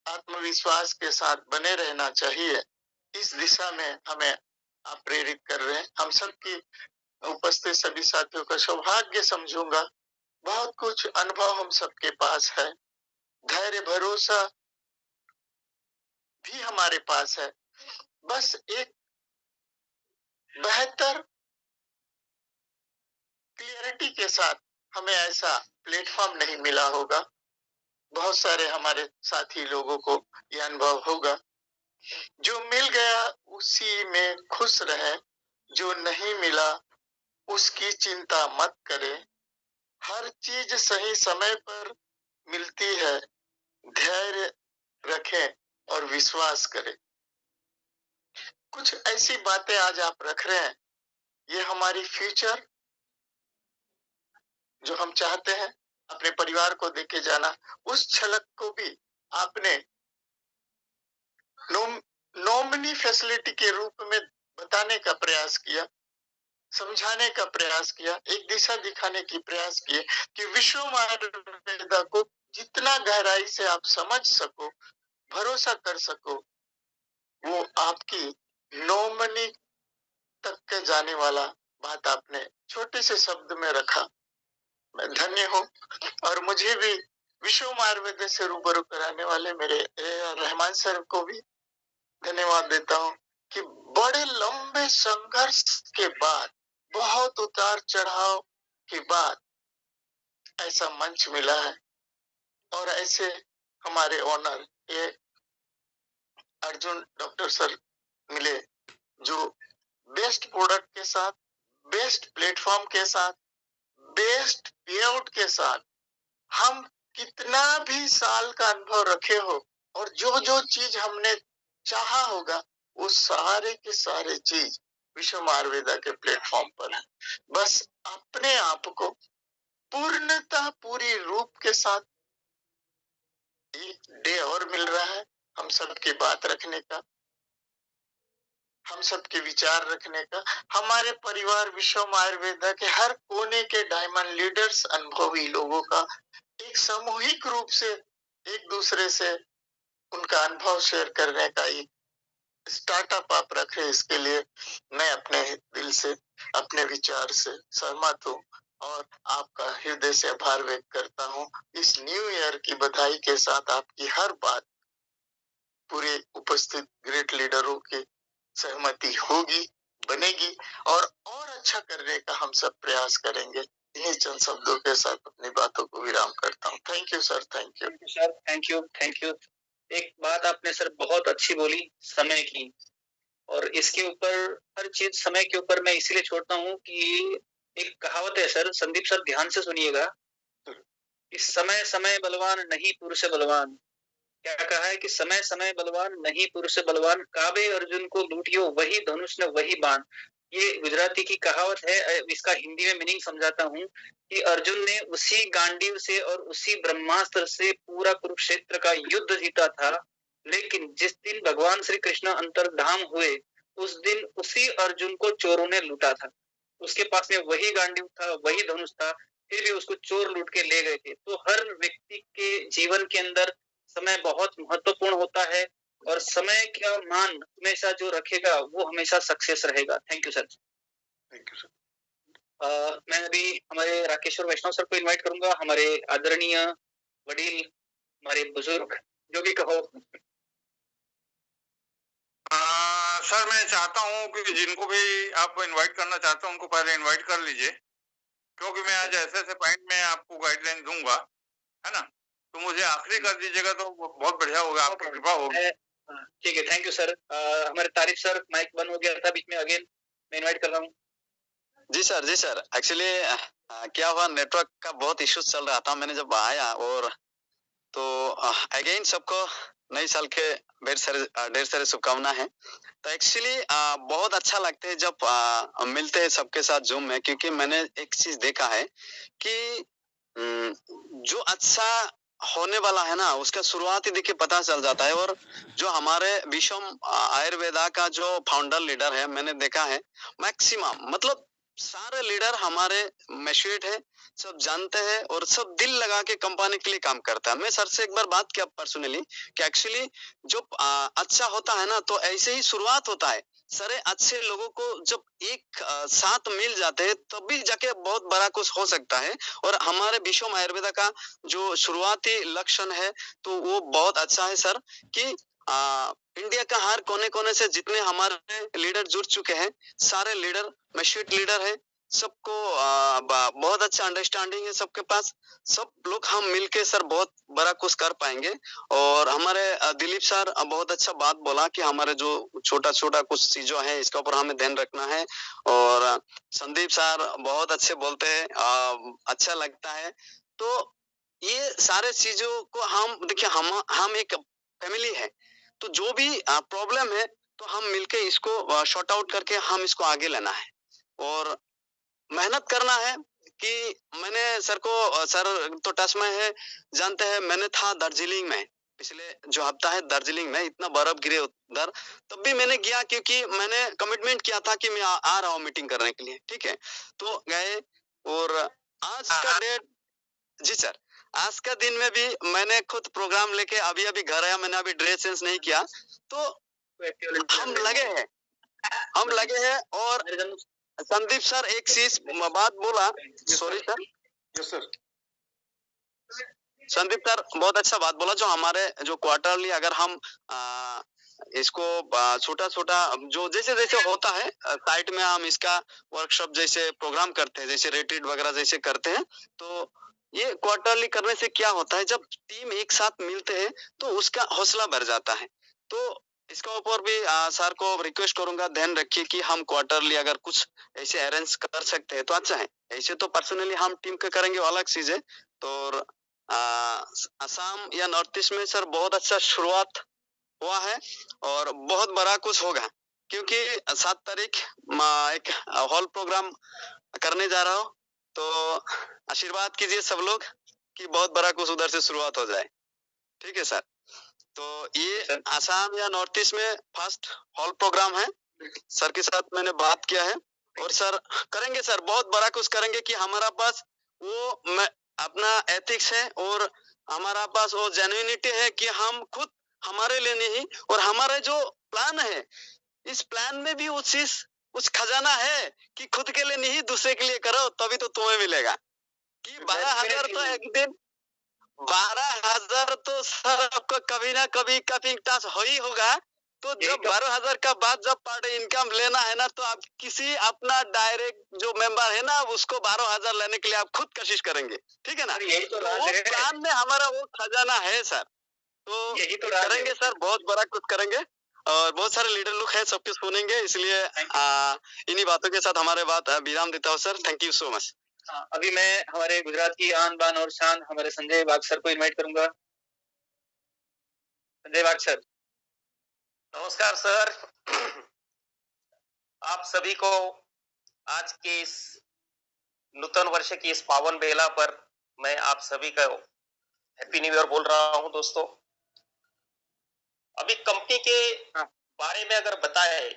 आत्मविश्वास के साथ बने रहना चाहिए, इस दिशा में हमें आप प्रेरित कर रहे हैं। हम सबकी उपस्थित सभी साथियों का सौभाग्य समझूंगा। बहुत कुछ अनुभव हम सबके पास है, धैर्य भरोसा भी हमारे पास है। बस एक बेहतर क्लियरिटी के साथ हमें ऐसा प्लेटफॉर्म नहीं मिला होगा। बहुत सारे हमारे साथी लोगों को यह अनुभव होगा। जो मिल गया उसी में खुश रहे, जो नहीं मिला उसकी चिंता मत करे। हर चीज सही समय पर मिलती है, धैर्य रखें और विश्वास करें। कुछ ऐसी बातें आज आप रख रहे हैं, ये हमारी फ्यूचर जो हम चाहते हैं अपने परिवार को देके जाना, उस झलक को भी आपने नॉमिनी फैसिलिटी के रूप में बताने का प्रयास किया, समझाने का प्रयास किया, एक दिशा दिखाने की प्रयास किए कि विश्व आयुर्वेदा को जितना गहराई से आप समझ सको, भरोसा कर सको, वो आपकी नॉमिनी तक के जाने वाला बात आपने छोटे से शब्द में रखा। मैं धन्य हूँ और मुझे भी विश्व आयुर्वेद से रूबरू कराने वाले मेरे रहमान सर को भी धन्यवाद देता हूँ कि बड़े लंबे संघर्ष के बाद, बहुत उतार चढ़ाव के बाद ऐसा मंच मिला है और ऐसे हमारे ऑनर ये अर्जुन डॉक्टर सर मिले, जो बेस्ट प्रोडक्ट के साथ, बेस्ट प्लेटफॉर्म के साथ, बेस्ट पेआउट के साथ, हम कितना भी साल का अनुभव रखे हो और जो जो चीज हमने चाहा होगा, वो सारे के सारे चीज विश्व आयुर्वेदा के प्लेटफॉर्म पर है। बस अपने आप को पूर्णतः पूरी रूप के साथ एक डे और मिल रहा है हम सबकी बात रखने का, हम सबके विचार रखने का। हमारे परिवार विश्व आयुर्वेदा के हर कोने के डायमंड लीडर्स, अनुभवी लोगों का एक सामूहिक रूप से एक दूसरे से उनका अनुभव शेयर करने का एक स्टार्टअप आप रखे, इसके लिए मैं अपने दिल से, अपने विचार से सहमत हूँ और आपका हृदय से आभार व्यक्त करता हूँ। इस न्यू ईयर की बधाई के साथ आपकी हर बात पूरे उपस्थित ग्रेट लीडरों की सहमति होगी, बनेगी और अच्छा करने का हम सब प्रयास करेंगे। इन्हीं चंद शब्दों के साथ अपनी बातों को विराम करता हूँ। Thank you sir, thank you sir, thank you, thank you. एक बात आपने सर बहुत अच्छी बोली समय की, और इसके ऊपर हर चीज समय के ऊपर मैं इसलिए छोड़ता हूँ कि एक कहावत है सर, संदीप सर ध्यान से सुनिएगा, इस समय समय बलवान नहीं पुरुष बलवान। क्या कहा है कि समय समय बलवान नहीं पुरुष बलवान, काबे अर्जुन को लूटियो वही धनुष न वही बाण। ये गुजराती की कहावत है, इसका हिंदी में मीनिंग समझाता हूँ कि अर्जुन ने उसी गांडीव से और उसी ब्रह्मास्त्र से पूरा कुरुक्षेत्र का युद्ध जीता था, लेकिन जिस दिन भगवान श्री कृष्ण अंतर्धाम हुए, उस दिन उसी अर्जुन को चोरों ने लूटा था। उसके पास में वही गांडीव था, वही धनुष था, फिर भी उसको चोर लूट के ले गए थे। तो हर व्यक्ति के जीवन के अंदर समय बहुत महत्वपूर्ण होता है और समय का मान हमेशा जो रखेगा वो हमेशा सक्सेस रहेगा। Thank you sir. Thank you sir. मैं अभी हमारे राकेश्वर वैष्णव सर को इनवाइट करूंगा, हमारे आदरणीय वडील, हमारे बुजुर्ग, जो भी कहो। सर मैं चाहता हूँ कि जिनको भी आप इनवाइट करना चाहते हो उनको पहले इनवाइट कर लीजिए, क्योंकि मैं आज ऐसे पॉइंट में आपको गाइडलाइन दूंगा, है ना? तो मुझे आखिरी कर दीजिएगा तो बहुत बढ़िया होगा, आपकी कृपा होगी। ठीक है, थैंक यू सर। हमारे तारिक सर, माइक बंद हो गया था बीच में, अगेन मैं इनवाइट कर रहा हूँ। जी सर एक्चुअली क्या हुआ, नेटवर्क का बहुत इश्यूज चल रहा था। मैंने जब आया और तो अगेन सबको नई साल के ढेर सारे शुभकामना है। तो एक्चुअली बहुत अच्छा लगता है जब मिलते हैं सबके साथ जूम में, क्योंकि मैंने एक चीज देखा है कि जो अच्छा होने वाला है ना उसका शुरुआत ही देखिए पता चल जाता है। और जो हमारे विश्व आयुर्वेदा का जो फाउंडर लीडर है, मैंने देखा है मैक्सिमम मतलब सारे लीडर हमारे मैच्योर्ड है, सब जानते हैं और सब दिल लगा के कंपनी के लिए काम करता है। मैं सर से एक बार बात किया पर्सनली कि एक्चुअली जो अच्छा होता है ना तो ऐसे ही शुरुआत होता है। सारे अच्छे लोगों को जब एक साथ मिल जाते हैं तभी जाके बहुत बड़ा कुछ हो सकता है। और हमारे विश्व आयुर्वेदा का जो शुरुआती लक्षण है तो वो बहुत अच्छा है सर कि इंडिया का हर कोने कोने से जितने हमारे लीडर जुड़ चुके हैं, सारे लीडर मैच्योर्ड लीडर है, सबको बहुत अच्छा अंडरस्टैंडिंग है सबके पास। सब लोग हम मिलके सर बहुत बड़ा कुछ कर पाएंगे। और हमारे दिलीप सर बहुत अच्छा बात बोला कि हमारे जो छोटा छोटा कुछ चीजों है इसके ऊपर हमें ध्यान रखना है। और संदीप सर बहुत अच्छे बोलते हैं, अच्छा लगता है। तो ये सारे चीजों को हम देखिए, हम एक फैमिली है, तो जो भी प्रॉब्लम है तो हम मिलके इसको शॉर्ट आउट करके हम इसको आगे लेना है और मेहनत करना है। कि मैंने सर को, सर तो टच में है, जानते हैं, मैंने था दार्जिलिंग में पिछले जो हफ्ता है, दार्जिलिंग में इतना बर्फ गिरे उधर, तब भी मैंने गया क्योंकि मैंने कमिटमेंट किया था कि मैं आ रहा हूँ मीटिंग करने के लिए, ठीक है। तो गए और आज का डेट, जी सर, आज का दिन में भी मैंने खुद प्रोग्राम लेके अभी अभी घर आया, मैंने अभी ड्रेस चेंज नहीं किया, तो हम लगे हैं। और संदीप सर एक चीज बात बोला, sorry sir, yes sir, Sandeep sir बहुत अच्छा बात बोला, जो हमारे जो क्वार्टरली अगर हम इसको छोटा छोटा जो जैसे जैसे होता है साइट में हम इसका वर्कशॉप जैसे प्रोग्राम करते हैं, जैसे रिट्रीट वगैरह जैसे करते हैं, तो ये क्वार्टरली करने से क्या होता है, जब टीम एक साथ मिलते हैं तो उसका हौसला बढ़ जाता है। तो इसके ऊपर भी सर को रिक्वेस्ट करूंगा, ध्यान रखिए कि हम क्वार्टरली अगर कुछ ऐसे अरेंज कर सकते हैं तो अच्छा है। ऐसे तो पर्सनली हम टीम के करेंगे अलग चीज है। तो असम या नॉर्थ ईस्ट में सर बहुत अच्छा शुरुआत हुआ है और बहुत बड़ा कुछ होगा, क्योंकि 7 तारीख एक हॉल प्रोग्राम करने जा रहा हूँ। तो आशीर्वाद कीजिए सब लोग कि बहुत बड़ा कुछ उधर से शुरुआत हो जाए, ठीक है सर। तो ये असम या नॉर्थ ईस्ट में फर्स्ट हॉल प्रोग्राम है, सर के साथ मैंने बात किया है और सर करेंगे, सर बहुत बड़ा कुछ करेंगे कि हमारा पास वो अपना एथिक्स है और हमारा पास वो जेन्युइनिटी है कि हम खुद हमारे लिए नहीं, और हमारा जो प्लान है इस प्लान में भी वो चीज कुछ खजाना है कि खुद के लिए नहीं दूसरे के लिए करो तभी तो तुम्हें मिलेगा। कि 12,000 तो एक दिन 12,000 तो सर आपको कभी ना कभी कपिंग टास्क हो ही होगा। तो जब 12,000 का बाद जब पार्ट इनकम लेना है ना, तो आप किसी अपना डायरेक्ट जो मेंबर है ना उसको 12,000 लेने के लिए आप खुद कोशिश करेंगे, ठीक है ना। यही तो वो प्लान में हमारा वो खजाना है सर। तो यही तो करेंगे सर, बहुत बड़ा कुछ करेंगे और बहुत सारे लीडर लोग हैं, सबके सुनेंगे, इसलिए इन्हीं बातों के साथ हमारे बात विराम देता हूँ sir. Thank you so much. अभी मैं हमारे गुजरात की आन बान और शान हमारे संजय बाग सर को इनवाइट करूंगा। संजय बाग सर। नमस्कार सर, आप सभी को आज के इस नूतन वर्ष की इस पावन बेला पर मैं आप सभी का हैप्पी न्यू ईयर बोल रहा हूं। दोस्तों, अभी कंपनी के बारे में अगर बताए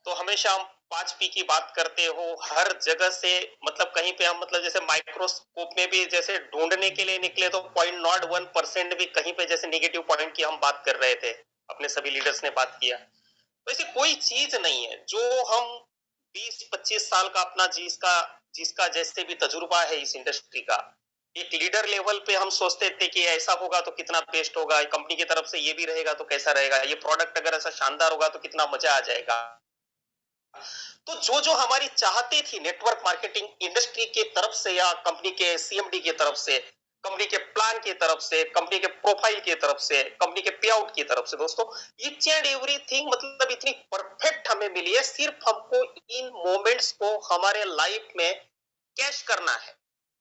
तो हमेशा हम 5P की बात करते हो, हर जगह से मतलब कहीं पे हम मतलब जैसे माइक्रोस्कोप में भी जैसे ढूंढने के लिए निकले तो 0.01% भी कहीं पे जैसे नेगेटिव पॉइंट की हम बात कर रहे थे, अपने सभी लीडर्स ने बात किया। वैसे कोई चीज नहीं है जो हम 20-25 साल का अपना जिसका जैसे भी तजुर्बा है इस इंडस्ट्री का, एक लीडर लेवल पे हम सोचते थे कि ऐसा होगा तो कितना बेस्ट होगा, कंपनी की तरफ से ये भी रहेगा तो कैसा रहेगा, ये प्रोडक्ट अगर ऐसा शानदार होगा तो कितना मजा आ जाएगा। तो जो जो हमारी चाहते थी नेटवर्क मार्केटिंग इंडस्ट्री की तरफ से या कंपनी के सीएमडी की तरफ से, कंपनी के प्लान की तरफ से, कंपनी के प्रोफाइल की तरफ से, कंपनी के पे आउट की तरफ से, दोस्तों ईच एंड एवरीथिंग मतलब इतनी परफेक्ट हमें मिली है। सिर्फ हमको इन मोमेंट्स को हमारे लाइफ में कैश करना है।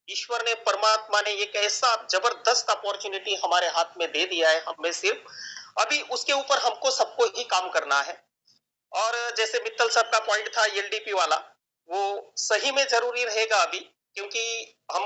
ईश्वर ने, परमात्मा ने एक ऐसा जबरदस्त अपॉर्चुनिटी हमारे हाथ में दे दिया है, हमें सिर्फ अभी उसके ऊपर हमको सबको ही काम करना है। और जैसे मित्तल साहब का पॉइंट था एलडीपी वाला, वो सही में जरूरी रहेगा अभी, क्योंकि हम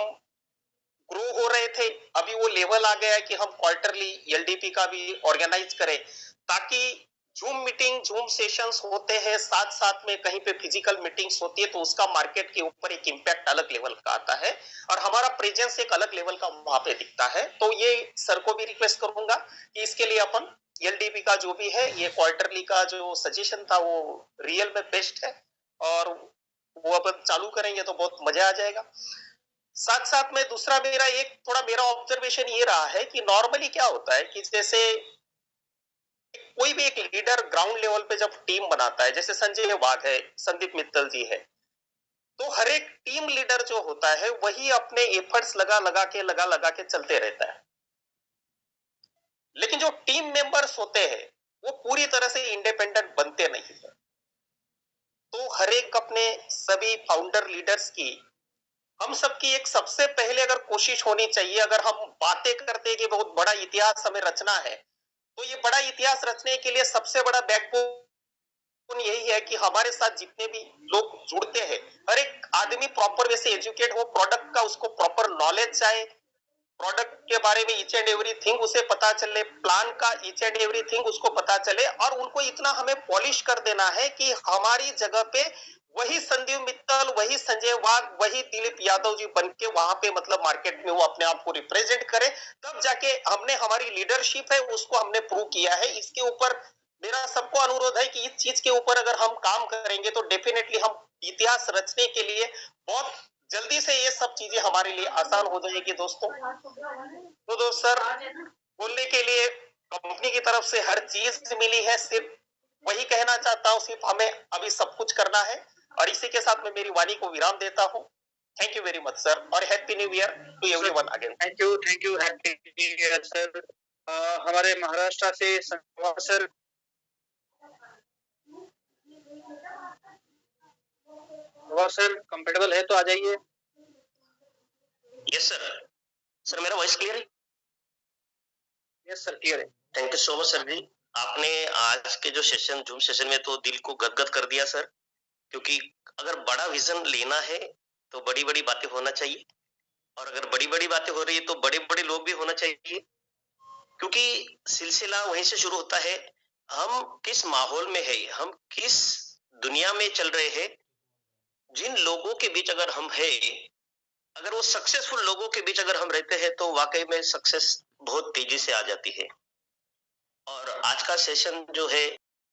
ग्रो हो रहे थे, अभी वो लेवल आ गया है कि हम क्वार्टरली एलडीपी का भी ऑर्गेनाइज करें, ताकि जूम मीटिंग, जूम सेशंस होते हैं, साथ साथ में कहीं पे फिजिकल मीटिंग्स होती है, तो उसका मार्केट के ऊपर एक इम्पैक्ट अलग लेवल का आता है और हमारा प्रेजेंस एक अलग लेवल का वहां पे दिखता है। तो ये सर को भी रिक्वेस्ट करूंगा कि इसके लिए अपन एलडीपी का जो भी है, ये क्वार्टरली का जो सजेशन था वो रियल में बेस्ट है और वो अपन चालू करेंगे तो बहुत मजा आ जाएगा। साथ साथ में दूसरा मेरा ऑब्जर्वेशन ये रहा है कि नॉर्मली क्या होता है कि जैसे कोई भी एक लीडर ग्राउंड लेवल पे जब टीम बनाता है, जैसे संजय वाघ है, संदीप मित्तल जी है, तो हर एक टीम लीडर जो होता है वही अपने एफर्ट्स लगा लगा के चलते रहता है, लेकिन जो टीम मेंबर्स होते हैं वो पूरी तरह से इंडिपेंडेंट बनते नहीं है। तो हर एक अपने सभी फाउंडर लीडर्स की, हम सबकी एक सबसे पहले अगर कोशिश होनी चाहिए, अगर हम बातें करते हैं कि बहुत बड़ा इतिहास हमें रचना है, तो ये बड़ा इतिहास रचने के लिए सबसे बड़ा बैकबोन यही है कि हमारे साथ जितने भी लोग जुड़ते हैं, हर एक आदमी प्रॉपर वे से एजुकेट हो, प्रोडक्ट का उसको प्रॉपर नॉलेज चाहे, प्रोडक्ट के बारे में ईच एंड एवरीथिंग उसे पता चले, प्लान का ईच एंड एवरीथिंग उसको पता चले, और उनको इतना हमें पॉलिश कर देना है कि हमारी जगह पे वही संदीप मित्तल, वही संजय वाघ, वही दिलीप यादव जी बन के वहां पे मतलब मार्केट में वो अपने आप को रिप्रेजेंट करे, तब जाके हमने हमारी लीडरशिप है उसको हमने प्रूव किया है। इसके ऊपर मेरा सबको अनुरोध है कि इस चीज के ऊपर अगर हम काम करेंगे तो डेफिनेटली हम इतिहास रचने के लिए बहुत जल्दी से ये सब चीजें हमारे लिए आसान हो जाएगी दोस्तों। तो दोस्त सर, बोलने के लिए कंपनी की तरफ से हर चीज मिली है, सिर्फ वही कहना चाहता हूँ, सिर्फ हमें अभी सब कुछ करना है, और इसी के साथ मैं मेरी वाणी को विराम देता हूँ। Thank you very much sir, और happy new year to everyone again. Thank you happy new year sir. हमारे महाराष्ट्र से सर सर कंफर्टेबल है तो आ जाइए। Yes sir. सर मेरा वॉइस क्लियर है? यस सर क्लियर है। Thank you so much sir ji. आपने आज के जो सेशन, जूम सेशन में तो दिल को गदगद कर दिया सर, क्योंकि अगर बड़ा विजन लेना है तो बड़ी बड़ी बातें होना चाहिए, और अगर बड़ी बड़ी बातें हो रही है तो बड़े बड़े लोग भी होना चाहिए, क्योंकि सिलसिला वहीं से शुरू होता है। हम किस माहौल में है, हम किस दुनिया में चल रहे हैं, जिन लोगों के बीच अगर हम है, अगर वो सक्सेसफुल लोगों के बीच अगर हम रहते हैं तो वाकई में सक्सेस बहुत तेजी से आ जाती है। और आज का सेशन जो है